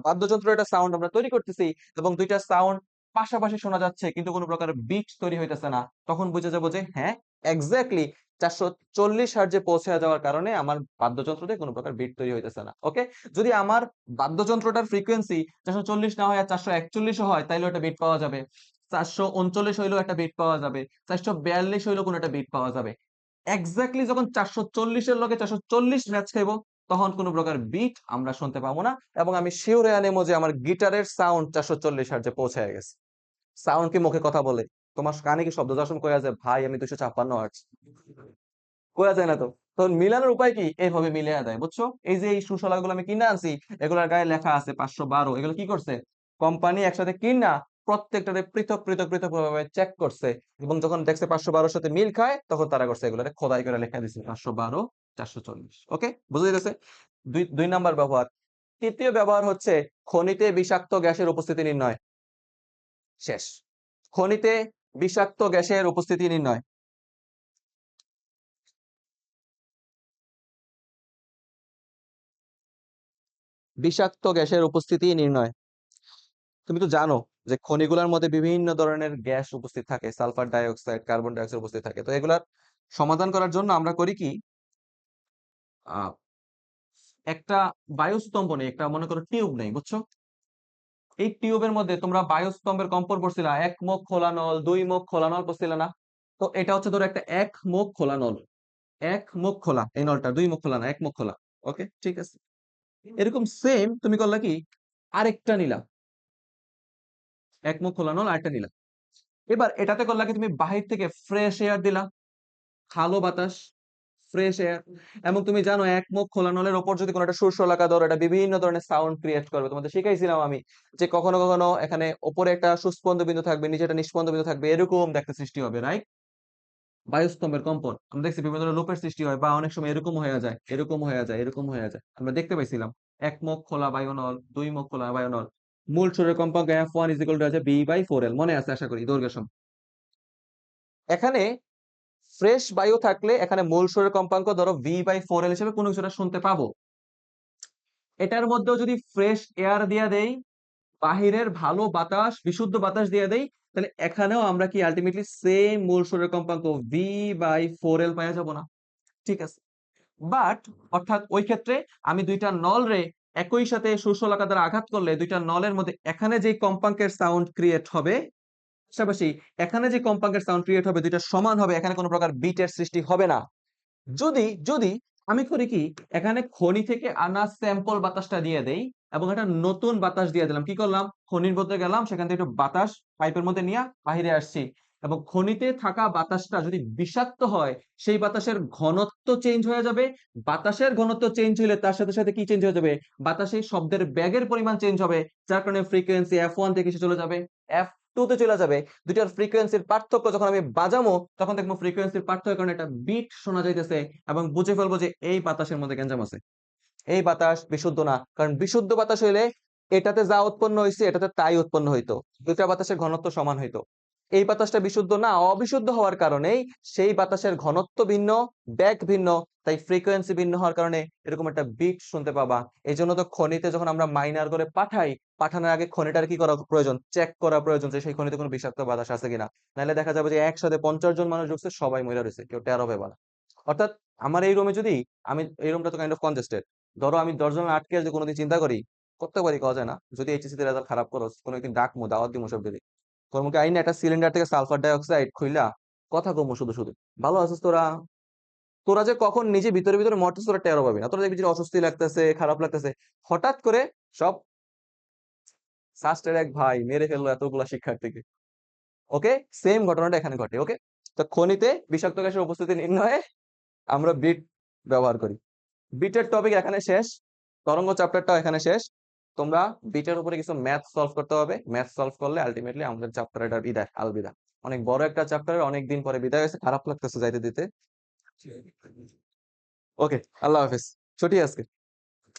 বাদ্যযন্ত্রের একটা সাউন্ড আমরা তৈরি করতেছি, এবং দুইটা সাউন্ড পাশাপাশি শোনা যাচ্ছে কিন্তু কোনো প্রকার বিট তৈরি হইতেছে না, তখন বুঝে যাবো যে হ্যাঁ, এক্স্যাক্টলি 440 হার্টজে পৌঁছে যাওয়ার কারণে আমার বাদ্যযন্ত্রতে কোনো প্রকার বিট তৈরি হইতেছে না। ওকে, যদি আমার বাদ্যযন্ত্রটার ফ্রিকোয়েন্সি 440 না হয় আর 441 হয়, তাইলে একটা বিট পাওয়া যাবে, 439 হইলেও একটা বিট পাওয়া যাবে, 442 হইলেও কোনো একটা বিট পাওয়া যাবে। এক্স্যাক্টলি যখন 440-এর লগে 440 ম্যাচ খাইবো, তখন কোনো প্রকার বিট আমরা শুনতে পাবো না, এবং আমি শিওর হয়ে নেবো যে আমার গিটারের সাউন্ড 440 হার্টজে পৌঁছে গেছে। সাউন্ড কি মুখে কথা বলে? তোমার কানে কি শব্দ দর্শন কয়া যায় ভাই আমি 256 হার্টজ? কয়া যায় না তো। তখন মিলানোর উপায় কি? এইভাবে মিলায়া দেয়, বুঝছো? এই যে এই সুশলাগুলো আমি কিনে আনছি, এগুলোর গায়ে লেখা আছে 512, এগুলো কি করছে? কোম্পানি একসাথে কিনা প্রত্যেকটারে পৃথক পৃথক পৃথক ভাবে চেক করছে, এবং যখন দেখছে 512-র সাথে মিল খায়, তখন তারা করছে এগুলো খোদাই করে লেখা দিছে 512 440। ওকে, বুঝা যাইতেছে? দুই নাম্বার ব্যবহার। তৃতীয় ব্যবহার হচ্ছে খনিতে বিষাক্ত গ্যাসের উপস্থিতি নির্ণয়। শেষ। খনিতে বিষাক্ত গ্যাসের উপস্থিতি নির্ণয়। বিষাক্ত গ্যাসের উপস্থিতি নির্ণয়। তুমি তো জানো যে খনিগুলোর মধ্যে বিভিন্ন ধরনের গ্যাস উপস্থিত থাকে, sulphur die oxide, carbon die oxide উপস্থিত থাকে। তো এগুলার সমাধান করার জন্য আমরা করি কি, আহ একটা বায়ুস্তম্ভ নেই, একটা মনে করো টিউব নেই, বুঝছো? এই টিউবের মধ্যে তোমরা বায়ুস্তম্ভের কম্পন পড়ছিলা, এক মুখ খোলা নল, দুই মুখ খোলা নল পড়ছিলা না? তো এটা হচ্ছে ধরো একটা এক মুখ খোলা নল, এক মুখ খোলা এই নলটা, দুই মুখ খোলা না, এক মুখ খোলা। ওকে, ঠিক আছে। এরকম সেম তুমি করলা কি, আরেকটা নিলা, এক মুখ খোলা নল আরেকটা নিলা। এবার এটাতে করলা কি, তুমি বাহির থেকে ফ্রেশ এয়ার দিলা, ভালো বাতাস, ফ্রেশ এয়ার। এবং তুমি জানো এক মুখ খোলা নলের ওপর যদি কোনো একটা শস্যলাকা ধরো, এটা বিভিন্ন ধরনের সাউন্ড ক্রিয়েট করবে। তোমাদের শিখাইছিলাম আমি যে কখনো কখনো এখানে ওপরে একটা সুস্পন্দ বিন্দু থাকবে, নিচে একটা নিষ্পন্দ বিন্দু থাকবে, এরকম দেখতে সৃষ্টি হবে, রাইট? বায়ুস্তম্ভের কম্পন আমরা দেখছি বিভিন্ন ধরনের লুপের সৃষ্টি হয়, বা অনেক সময় এরকম হয়ে যায়, এরকম হয়ে যায়, এরকম হয়ে যায়, আমরা দেখতে পাইছিলাম। এক মুখ খোলা বায়ুনল, দুই মুখ খোলা বায়ুনল। মূল সুরের কম্পাঙ্ক F1 = B/4L, মনে আছে আশা করি দৈর্ঘ্য সম। এখানে ফ্রেশ বায়ু থাকলে এখানে মূল সুরের কম্পাঙ্ক ধরো V/4L হিসেবে কোনো কিছুটা শুনতে পাবো। এটার মধ্যেও যদি ফ্রেশ এয়ার দিয়া দেই, বাহিরের ভালো বাতাস, বিশুদ্ধ বাতাস দিয়ে দেই, তাহলে এখানেও আমরা কি আলটিমেটলি সেম মূল সুরের কম্পাঙ্ক V/4L পাওয়া যাব না? ঠিক আছে। বাট অর্থাৎ ওই ক্ষেত্রে আমি দুইটা নল রে একই সাথে শস্যলাকা দ্বারা আঘাত করলে, দুইটা নলের মধ্যে এখানে যে কম্পাঙ্কের সাউন্ড ক্রিয়েট হবে, পাশাপাশি এখানে যে কম্পাঙ্কের সাউন্ড ক্রিয়েট হবে, দুইটা সমান হবে, এখানে কোনো প্রকার বিটের সৃষ্টি হবে না। যদি যদি আমি করি কি, এখানে খনি থেকে আনা স্যাম্পল বাতাসটা দিয়ে দেই, এবং একটা নতুন বাতাস দিয়ে দিলাম, কি করলাম, খনির মধ্যে গেলাম, সেখান থেকে একটু বাতাস পাইপের মধ্যে নিয়ে বাহিরে আসছি, এবং খনিতে থাকা বাতাসটা যদি বিষাক্ত হয়, সেই বাতাসের ঘনত্ব চেঞ্জ হয়ে যাবে। বাতাসের ঘনত্ব চেঞ্জ হলে তার সাথে সাথে কি চেঞ্জ হয়ে যাবে, বাতাসে শব্দের বেগের পরিমাণ চেঞ্জ হবে, যার কারণে ফ্রিকোয়েন্সি F1 থেকে এসে চলে যাবে F2 তে চলে যাবে। দুইটার ফ্রিকোয়েন্সির পার্থক্য যখন আমি বাজামো, তখন দেখবো ফ্রিকোয়েন্সির পার্থক্যের কারণে একটা বিট শোনা যাইতেছে, এবং বুঝে ফেলবো যে এই বাতাসের মধ্যে গ্যাঞ্জাম আছে, এই বাতাস বিশুদ্ধ না। কারণ বিশুদ্ধ বাতাস হইলে এটাতে যা উৎপন্ন হয়েছে এটাতে তাই উৎপন্ন হইতো, দুইটা বাতাসের ঘনত্ব সমান হইতো। এই বাতাসটা বিশুদ্ধ না, অবিশুদ্ধ হওয়ার কারণেই সেই বাতাসের ঘনত্ব ভিন্ন, বেগ ভিন্ন, তাই ফ্রিকোয়েন্সি ভিন্ন হওয়ার কারণে এরকম একটা বিট শুনতে পাবা। এই জন্য তো খনিতে যখন আমরা মাইনার করে পাঠাই, পাঠানোর আগে খনিটার কি করা প্রয়োজন, চেক করা প্রয়োজন যে সেই খনিতে কোনো বিষাক্ত বাতাস আছে কিনা। নাহলে দেখা যাবে যে একসাথে 50 জন মানুষ ঢুকছে, সবাই মরে রয়েছে, কেউ টের হবে না। অর্থাৎ আমার এই রুমে যদি, আমি এই রুমটা তো কাইন্ড অফ কনজেস্টেড, ধরো আমি 10 জন আটকে যদি কোনোদিন চিন্তা করি, করতে পারি, কওয়া যায় না, যদি এইচএসসি তে রেজাল্ট খারাপ করো, কোনো একদিন ডাকমু, দাওয়াত দিমু সব দিদি, কর্মকে আইনা একটা সিলিন্ডার থেকে সালফার ডাই অক্সাইড খুইলা কথা কমু শুধু শুধু, ভালো আছিস তোরা, তোরা যে কখন নিজে ভিতরে ভিতরে মরতেছ তোরা টেরও পাবি না, তোরা দেখবি যে অস্বস্তি লাগতেছে, খারাপ লাগতেছে, হঠাৎ করে সব সাস্টের এক ভাই মেরে ফেললো এতগুলা শিক্ষার্থীকে। ওকে, সেম ঘটনাটা এখানে ঘটে। ওকে, তো খনিতে বিষাক্ত গ্যাসের উপস্থিতি নির্ণয়ে আমরা বিট ব্যবহার করি। বিটের টপিক এখানে শেষ, তরঙ্গ চ্যাপ্টারটাও এখানে শেষ। তোমরা বিটের উপরে কিছু ম্যাথ সলভ করতে হবে, ম্যাথ সলভ করলে আলটিমেটলি আমাদের চ্যাপ্টারটার বিদায়, আলবিদা। অনেক বড় একটা চ্যাপ্টার, অনেক দিন পরে বিদায় হয়েছে, খারাপ লাগতেছে যাইতে দিতে। ওকে, আল্লাহ হাফেজ, ছুটি আজকে।